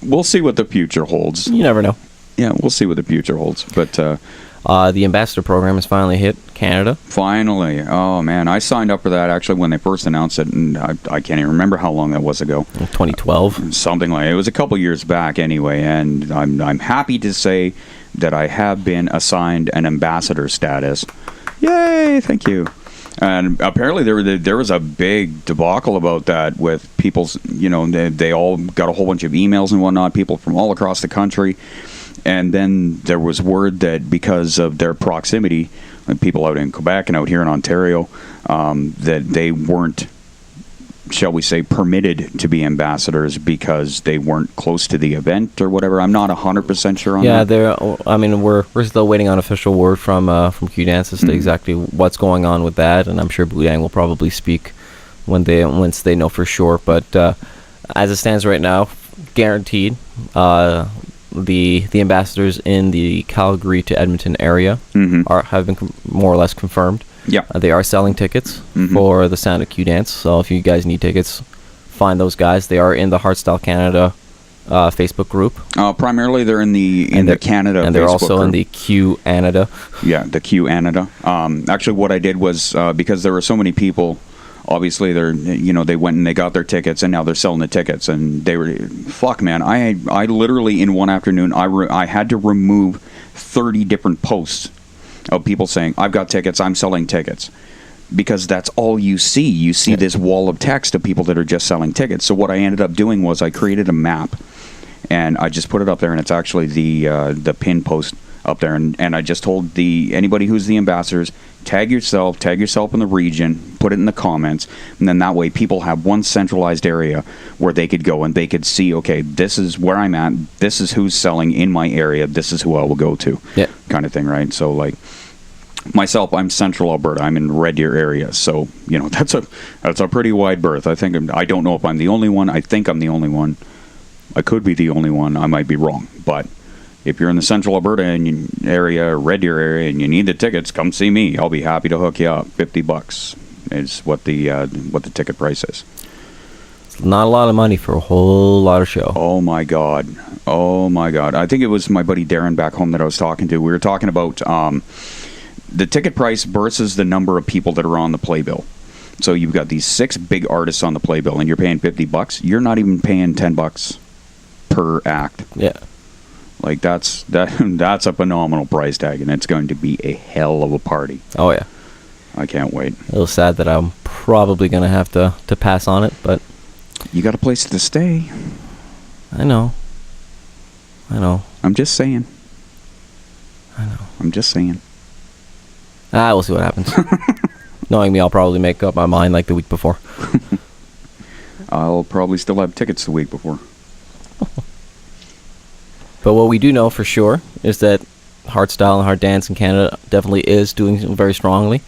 We'll see what the future holds. You never know. Yeah, we'll see what the future holds. But the ambassador program has finally hit Canada. Finally. Oh, man. I signed up for that, actually, when they first announced it, and I can't even remember how long that was ago. 2012. Something like it. It was a couple years back, anyway, and I'm happy to say that I have been assigned an ambassador status. Yay! Thank you. And apparently there was a big debacle about that with people's, they all got a whole bunch of emails and whatnot, people from all across the country. And then there was word that because of their proximity, like people out in Quebec and out here in Ontario, that they weren't, shall we say, permitted to be ambassadors because they weren't close to the event or whatever. I'm not 100% sure on that. Yeah, we're still waiting on official word from Q-Dance as to exactly what's going on with that, and I'm sure Boudang will probably speak once they know for sure. But as it stands right now, guaranteed. the ambassadors in the Calgary to Edmonton area have been more or less confirmed. Yeah. They are selling tickets for the Sound of Q Dance. So if you guys need tickets, find those guys. They are in the Hardstyle Canada Facebook group. Primarily, they're in the Canada, and they're Facebook also group. in the Q Canada. Yeah, the Q Canada. Actually, what I did was because there were so many people. Obviously, they went and they got their tickets, and now they're selling the tickets. And they were, fuck, man. I literally in one afternoon, I had to remove 30 different posts of people saying, "I've got tickets. I'm selling tickets." Because that's all you see. You see this wall of text of people that are just selling tickets. So what I ended up doing was I created a map, and I just put it up there, and it's actually the pin post up there. And I just told anybody who's the ambassadors, tag yourself in the region, put it in the comments, and then that way people have one centralized area where they could go and they could see, okay, this is where I'm at, this is who's selling in my area, this is who I will go to, kind of thing, right? So like, myself, I'm Central Alberta. I'm in Red Deer area, so that's a pretty wide berth. I don't know if I'm the only one. I think I'm the only one. I could be the only one. I might be wrong, but if you're in the Central Alberta area, Red Deer area, and you need the tickets, come see me. I'll be happy to hook you up. $50 is what the ticket price is. It's not a lot of money for a whole lot of show. Oh my god! I think it was my buddy Darren back home that I was talking to. We were talking about the ticket price versus the number of people that are on the playbill. So you've got these 6 big artists on the playbill, and you're paying $50. You're not even paying $10 per act. Yeah. Like that's a phenomenal price tag, and it's going to be a hell of a party. Oh yeah. I can't wait. A little sad that I'm probably going to have to pass on it, but you got a place to stay. I know. I'm just saying. We'll see what happens. Knowing me, I'll probably make up my mind like the week before. I'll probably still have tickets the week before. But what we do know for sure is that Hardstyle and Hard Dance in Canada definitely is doing very strongly.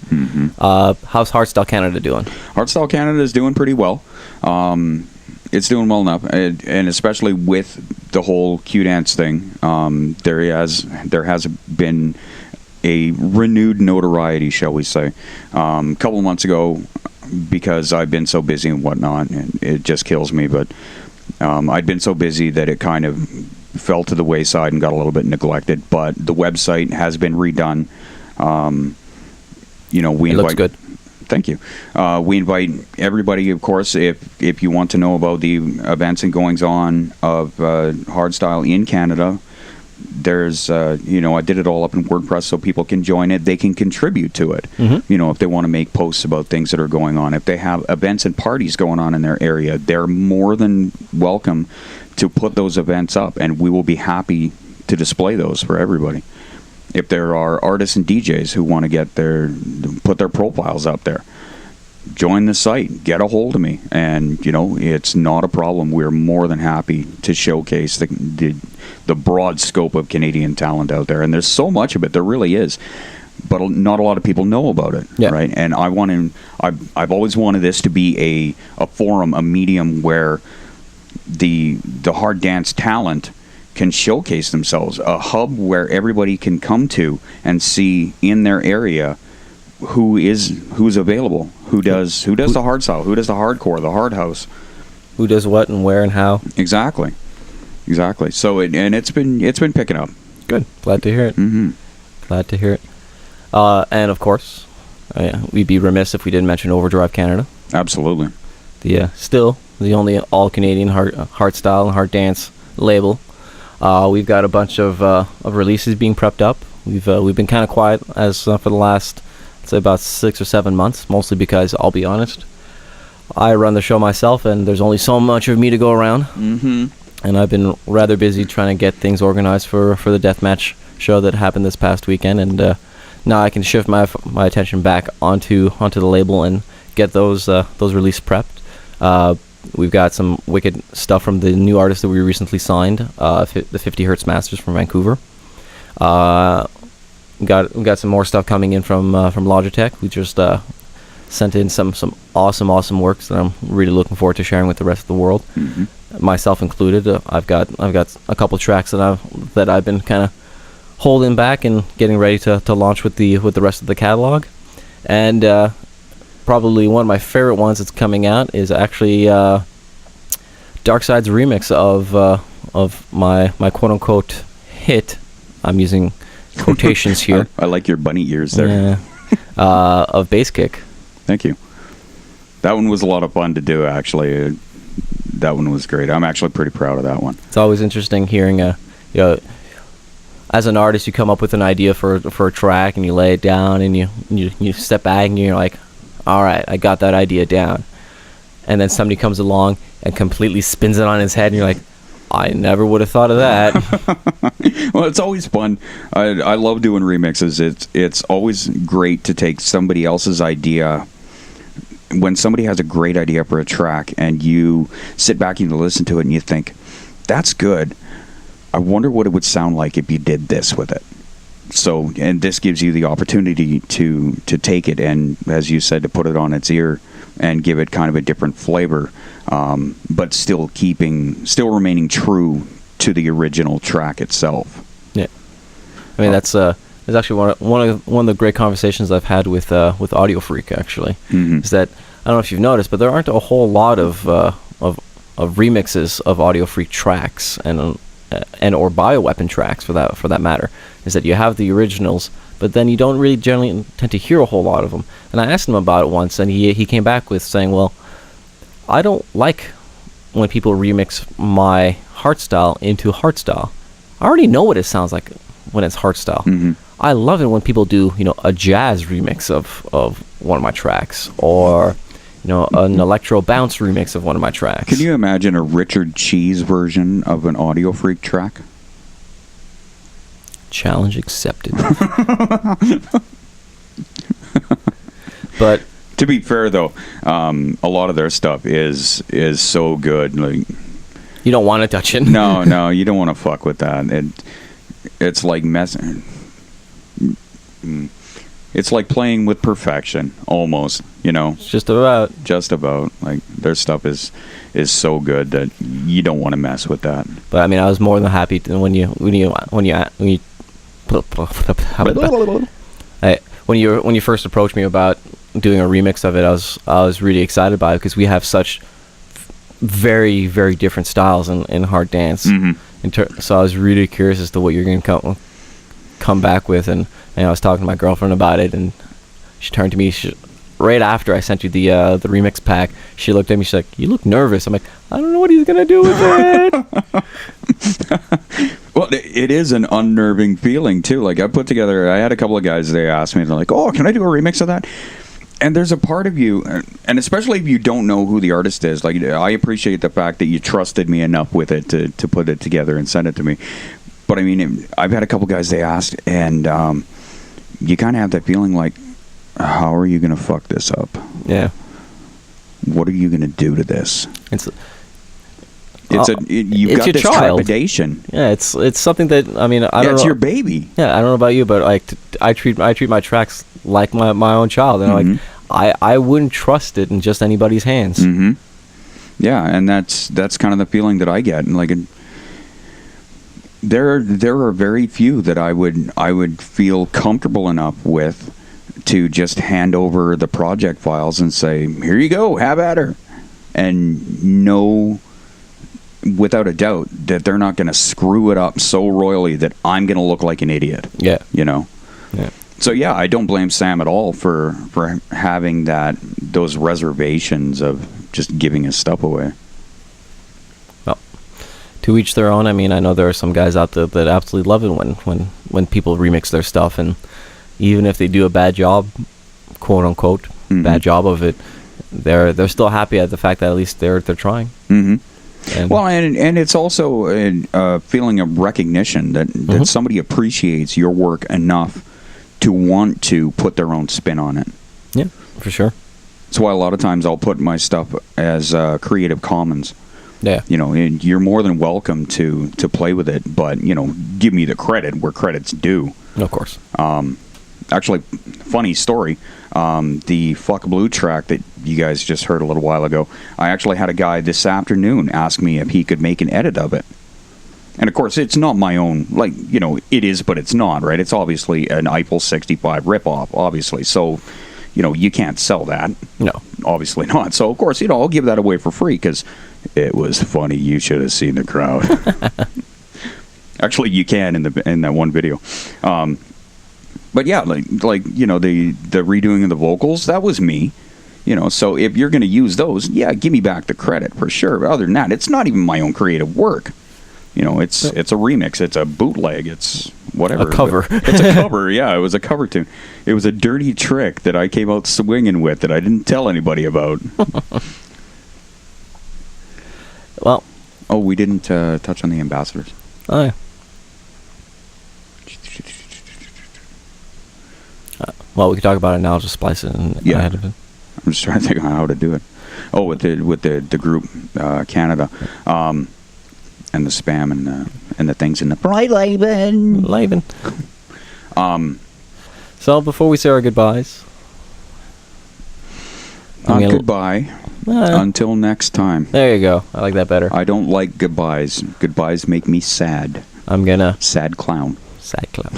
How's Hardstyle Canada doing? Hardstyle Canada is doing pretty well. It's doing well enough, and especially with the whole Q Dance thing, there has been a renewed notoriety, shall we say. A couple of months ago, because I've been so busy and whatnot, and it just kills me, but I'd been so busy that it kind of fell to the wayside and got a little bit neglected. But the website has been redone. It looks good. Thank you. We invite everybody, of course, if you want to know about the events and goings on of Hardstyle in Canada. There's, I did it all up in WordPress so people can join it. They can contribute to it. If they want to make posts about things that are going on. If they have events and parties going on in their area, they're more than welcome to put those events up, and we will be happy to display those for everybody. If there are artists and DJs who want to put their profiles up there, join the site, get a hold of me, and it's not a problem. We're more than happy to showcase the broad scope of Canadian talent out there, and there's so much of it. There really is, but not a lot of people know about it, right? And I've always wanted this to be a forum, a medium where the hard dance talent can showcase themselves, a hub where everybody can come to and see in their area who's available, who does the hard style, who does the hardcore, the hard house, who does what and where and how. Exactly. So it's been picking up. Good. Glad to hear it. Glad to hear it. And of course, we'd be remiss if we didn't mention Overdrive Canada. Absolutely. Still the only all Canadian hardstyle and hard dance label. We've got a bunch of releases being prepped up. We've been kind of quiet for the last, I'd say, about 6 or 7 months, mostly because I'll be honest, I run the show myself, and there's only so much of me to go around. And I've been rather busy trying to get things organized for the deathmatch show that happened this past weekend, and now I can shift my attention back onto the label and get those release prepped. We've got some wicked stuff from the new artists that we recently signed, the 50 Hertz Masters from Vancouver. We got some more stuff coming in from Logitech. We just sent in some awesome works that I'm really looking forward to sharing with the rest of the world. myself included. I've got a couple tracks that I've been kind of holding back and getting ready to launch with the rest of the catalog. And probably one of my favorite ones that's coming out is actually Darkside's remix of my quote unquote hit. I'm using quotations here. I like your bunny ears there. Yeah. Of Bass Kick. Thank you. That one was a lot of fun to do, actually. That one was great. I'm actually pretty proud of that one. It's always interesting hearing as an artist, you come up with an idea for a track and you lay it down and you step back and you're like, all right, I got that idea down. And then somebody comes along and completely spins it on his head and you're like, I never would have thought of that. Well, it's always fun. I love doing remixes. It's always great to take somebody else's idea. When somebody has a great idea for a track and you sit back and you listen to it and you think, that's good. I wonder what it would sound like if you did this with it. So, and this gives you the opportunity to take it and, as you said, to put it on its ear and give it kind of a different flavor, but still remaining true to the original track itself. Yeah, I mean that's actually one of the great conversations I've had with Audio Freak. Actually, is that I don't know if you've noticed, but there aren't a whole lot of remixes of Audio Freak tracks and or Bioweapon tracks for that matter. Is that you have the originals, but then you don't really generally tend to hear a whole lot of them. And I asked him about it once, and he came back with saying, well, I don't like when people remix my hardstyle into hardstyle. I already know what it sounds like when it's hardstyle. Mm-hmm. I love it when people do, a jazz remix of one of my tracks, or an electro bounce remix of one of my tracks. Can you imagine a Richard Cheese version of an Audio Freak track? Challenge accepted. But to be fair, though, a lot of their stuff is so good. Like, you don't want to touch it. No, you don't want to fuck with that. It's like messing. It's like playing with perfection, almost. Just about. Like, their stuff is so good that you don't want to mess with that. But I mean, I was more than happy when you when you first approached me about doing a remix of it. I was really excited about it because we have such very, very different styles in hard dance. Mm-hmm. So I was really curious as to what you're going to come back with, and I was talking to my girlfriend about it, and she turned to me right after I sent you the remix pack. She looked at me, she's like, you look nervous. I'm like, I don't know what he's gonna do with it. Well, it is an unnerving feeling too. Like, I had a couple of guys, they asked me, they're like, oh, can I do a remix of that? And there's a part of you, and especially if you don't know who the artist is, like, I appreciate the fact that you trusted me enough with it to put it together and send it to me. But I mean, I've had a couple guys, they asked, and you kind of have that feeling like, how are you going to fuck this up? Yeah. What are you going to do to this? You've it's got your this child. trepidation. Yeah, it's something that, I mean, I don't know. It's your baby. Yeah, I don't know about you, but like I treat my tracks like my own child, and Mm-hmm. like I wouldn't trust it in just anybody's hands. Mm-hmm. Yeah, and that's kind of the feeling that I get, and like there are very few that I would feel comfortable enough with to just hand over the project files and say, here you go, have at her, and know without a doubt that they're not going to screw it up so royally that I'm going to look like an idiot. Yeah. Yeah. So yeah, I don't blame Sam at all for having those reservations of just giving his stuff away. Well, to each their own. I mean, I know there are some guys out there that absolutely love it when people remix their stuff, and even if they do a bad job, quote unquote, mm-hmm. bad job of it, they're still happy at the fact that at least they're trying. Mm-hmm. And it's also a feeling of recognition that mm-hmm. somebody appreciates your work enough to want to put their own spin on it. Yeah, for sure. That's why a lot of times I'll put my stuff as Creative Commons. Yeah. And you're more than welcome to play with it, but, give me the credit where credit's due. Of course. Actually, funny story. The Fuck Blue track that you guys just heard a little while ago, I actually had a guy this afternoon ask me if he could make an edit of it. And of course, it's not my own, like, you know, it is, but it's not, right? It's obviously an Eiffel 65 ripoff, obviously. So, you know, you can't sell that. No. Obviously not. So, of course, you know, I'll give that away for free because it was funny. You should have seen the crowd. Actually, you can in that one video. But yeah, like you know, the redoing of the vocals, that was me. You know, so if you're going to use those, yeah, give me back the credit for sure. But other than that, it's not even my own creative work. You know, it's a remix, it's a bootleg, it's whatever. A cover. It's a cover, yeah, it was a cover tune. It was a dirty trick that I came out swinging with that I didn't tell anybody about. Well. Oh, we didn't touch on the ambassadors. Oh, yeah. Well, we can talk about it now. I'll just splice it and ahead of it. I'm just trying to think on how to do it. Oh, with the group Canada, and the spam and the things in the bright Laban. So before we say our goodbyes, goodbye. Until next time. There you go. I like that better. I don't like goodbyes. Goodbyes make me sad. Sad clown. Sad clown.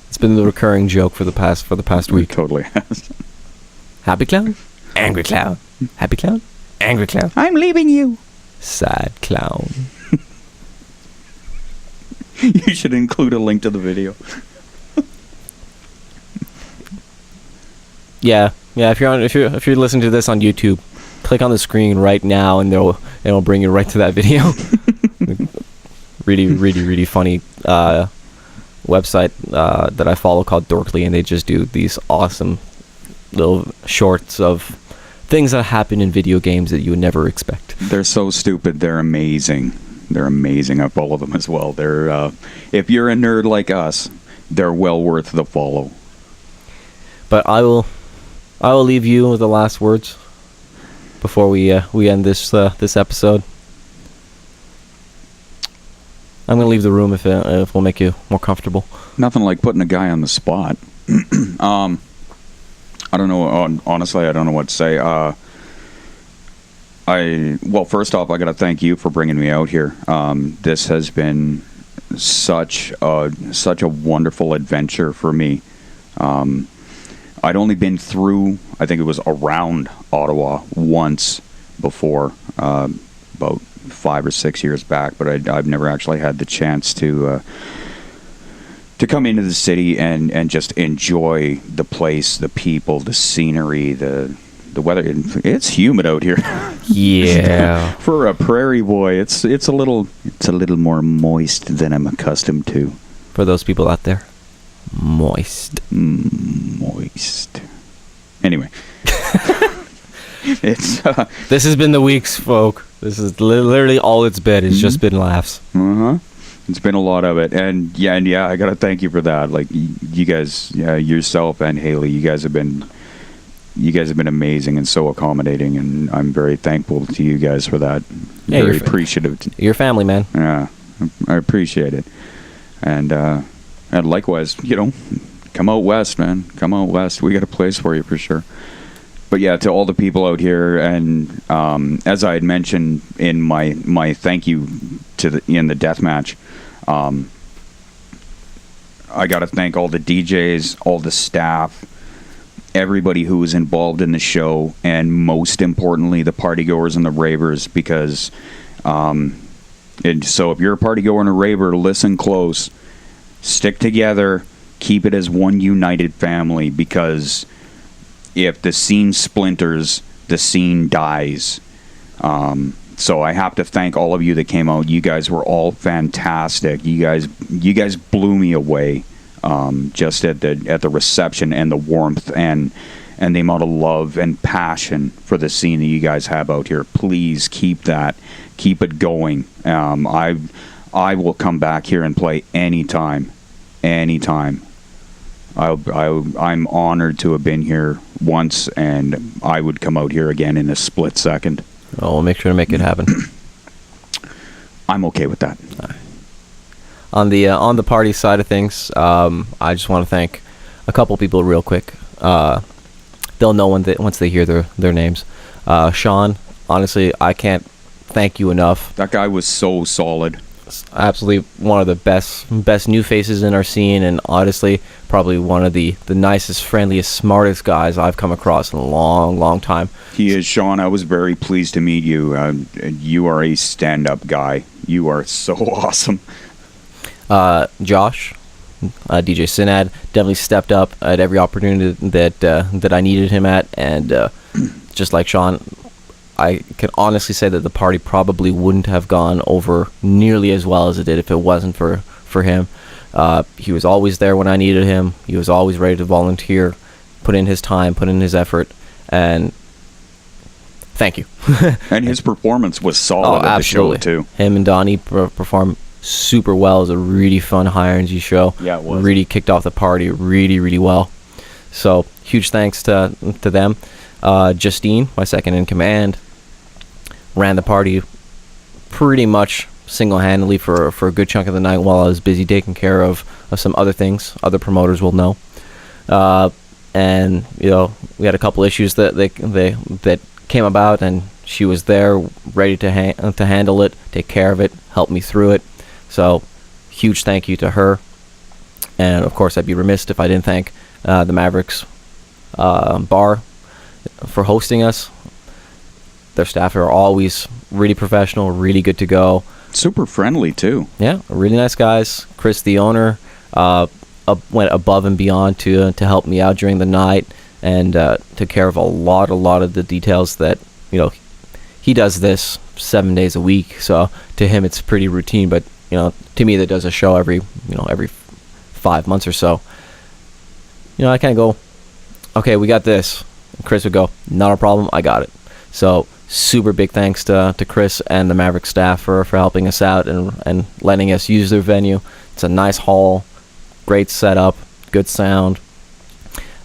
It's been the recurring joke for the past week. It totally has. Happy clown, angry clown. Happy clown, angry clown. I'm leaving you. Sad clown. You should include a link to the video. Yeah. If you're listening to this on YouTube, click on the screen right now, and it'll bring you right to that video. really funny website that I follow called Dorkly, and they just do these awesome little shorts of things that happen in video games that you would never expect. They're so stupid. They're amazing. They're amazing. I follow them as well. They're if you're a nerd like us, they're well worth the follow. But I will leave you with the last words before we end this episode. I'm gonna leave the room if it will make you more comfortable. Nothing like putting a guy on the spot. I don't know. Honestly, I don't know what to say. First off, I got to thank you for bringing me out here. This has been such a wonderful adventure for me. I'd only been through, I think it was around Ottawa once before, about 5 or 6 years back, but I've never actually had the chance to come into the city and just enjoy the place, the people, the scenery, the weather. It's humid out here. Yeah. For a prairie boy, it's a little more moist than I'm accustomed to. For those people out there, moist. Moist. Anyway. It's this has been the week's folk. This is literally all it's been. It's just been laughs. It's been a lot of it, and yeah, I gotta thank you for that. Like you guys, yourself and Haley, you guys have been amazing and so accommodating, and I'm very thankful to you guys for that. Yeah, very appreciative. Your family, man. Yeah, I appreciate it, and likewise, come out west, man. Come out west. We got a place for you for sure. But yeah, to all the people out here, and as I had mentioned in my thank you in the deathmatch, I got to thank all the DJs, all the staff, everybody who was involved in the show, and most importantly, the partygoers and the ravers, because so if you're a partygoer and a raver, listen close, stick together, keep it as one united family, because if the scene splinters, the scene dies. So I have to thank all of you that came out. You guys were all fantastic. You guys blew me away. Just at the reception and the warmth and the amount of love and passion for the scene that you guys have out here. Please keep it going. I will come back here and play anytime. I'm honored to have been here once, and I would come out here again in a split second. Oh, we'll make sure to make it happen. I'm okay with that. On the party side of things, I just want to thank a couple people real quick. they'll know once they hear their names. Sean, honestly, I can't thank you enough. That guy was so solid. Absolutely one of the best new faces in our scene, and honestly probably one of the nicest, friendliest, smartest guys I've come across in a long time. He is. Sean, I was very pleased to meet you. You are a stand-up guy. You are so awesome. Josh, DJ Synad, definitely stepped up at every opportunity that I needed him at, and just like Sean, I can honestly say that the party probably wouldn't have gone over nearly as well as it did if it wasn't for him. He was always there when I needed him. He was always ready to volunteer, put in his time, put in his effort, and thank you. And his performance was solid at the show, too. Him and Donnie performed super well. It was a really fun High Energy show. Yeah, it was. Really kicked off the party really well. So, huge thanks to them. Justine, my second in command, ran the party pretty much single-handedly for a good chunk of the night while I was busy taking care of some other things. Other promoters will know. And we had a couple issues that came about, and she was there ready to handle it, take care of it, help me through it. So huge thank you to her. And of course I'd be remiss if I didn't thank the Mavericks bar for hosting us. Their staff are always really professional, really good to go. Super friendly, too. Yeah, really nice guys. Chris, the owner, went above and beyond to help me out during the night and took care of a lot of the details that, he does this 7 days a week. So to him, it's pretty routine. But, to me, that does a show every 5 months or so. I kind of go, okay, we got this. And Chris would go, not a problem, I got it. So super big thanks to Chris and the Maverick staff for helping us out and letting us use their venue. It's a nice hall, great setup, good sound.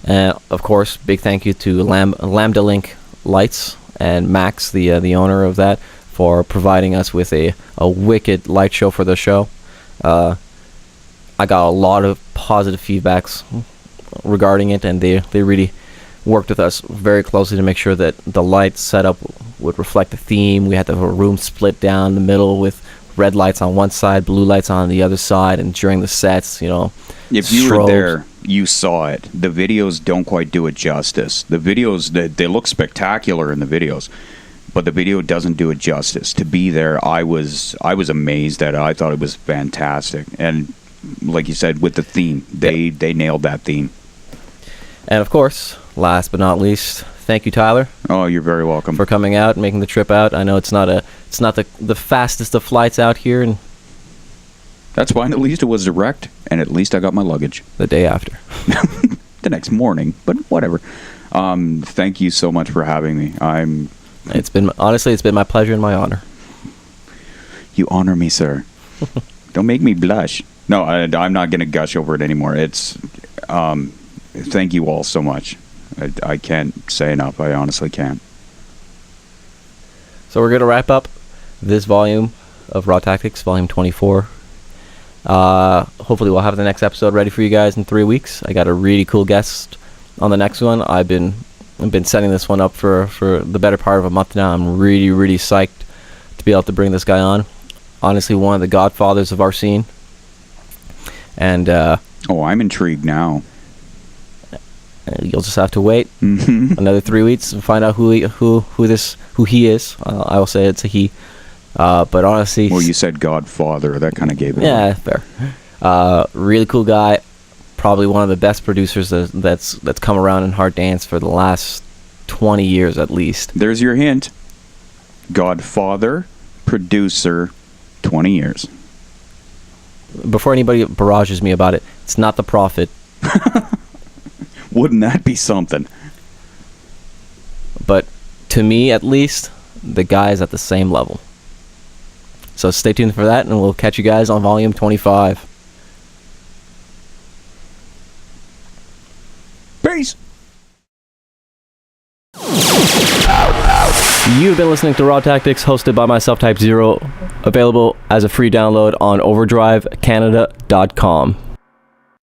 And of course, big thank you to Lambda Link Lights and Max, the owner of that, for providing us with a wicked light show for the show. I got a lot of positive feedbacks regarding it, and they really worked with us very closely to make sure that the light setup would reflect the theme. We had the room split down the middle with red lights on one side, blue lights on the other side, and during the sets, if you were there, you saw it. The videos don't quite do it justice. The videos, they look spectacular in the videos, but the video doesn't do it justice. To be there, I was amazed at it. I thought it was fantastic, and like you said, with the theme, they nailed that theme. And of course, last but not least, thank you, Tyler. Oh, you're very welcome for coming out and making the trip out. I know it's not the fastest of flights out here, and that's fine. At least it was direct, and at least I got my luggage the day after, the next morning. But whatever. Thank you so much for having me. It's been my pleasure and my honor. You honor me, sir. Don't make me blush. No, I'm not going to gush over it anymore. It's thank you all so much. I can't say enough. I honestly can't. So we're going to wrap up this volume of Raw Tactics, volume 24. Hopefully we'll have the next episode ready for you guys in 3 weeks. I got a really cool guest on the next one. I've been setting this one up for the better part of a month now. I'm really psyched to be able to bring this guy on. Honestly, one of the godfathers of our scene. And I'm intrigued now. You'll just have to wait another 3 weeks and find out who he is. I will say it's a he. But honestly, well, you said Godfather. That kind of gave it. Yeah, fair. Really cool guy. Probably one of the best producers that's come around in hard dance for the last 20 years at least. There's your hint. Godfather, producer, 20 years. Before anybody barrages me about it, it's not the Prophet. Wouldn't that be something? But to me, at least, the guy is at the same level. So stay tuned for that, and we'll catch you guys on volume 25. Peace! You've been listening to Raw Tactics, hosted by myself, Type Zero, available as a free download on overdrivecanada.com.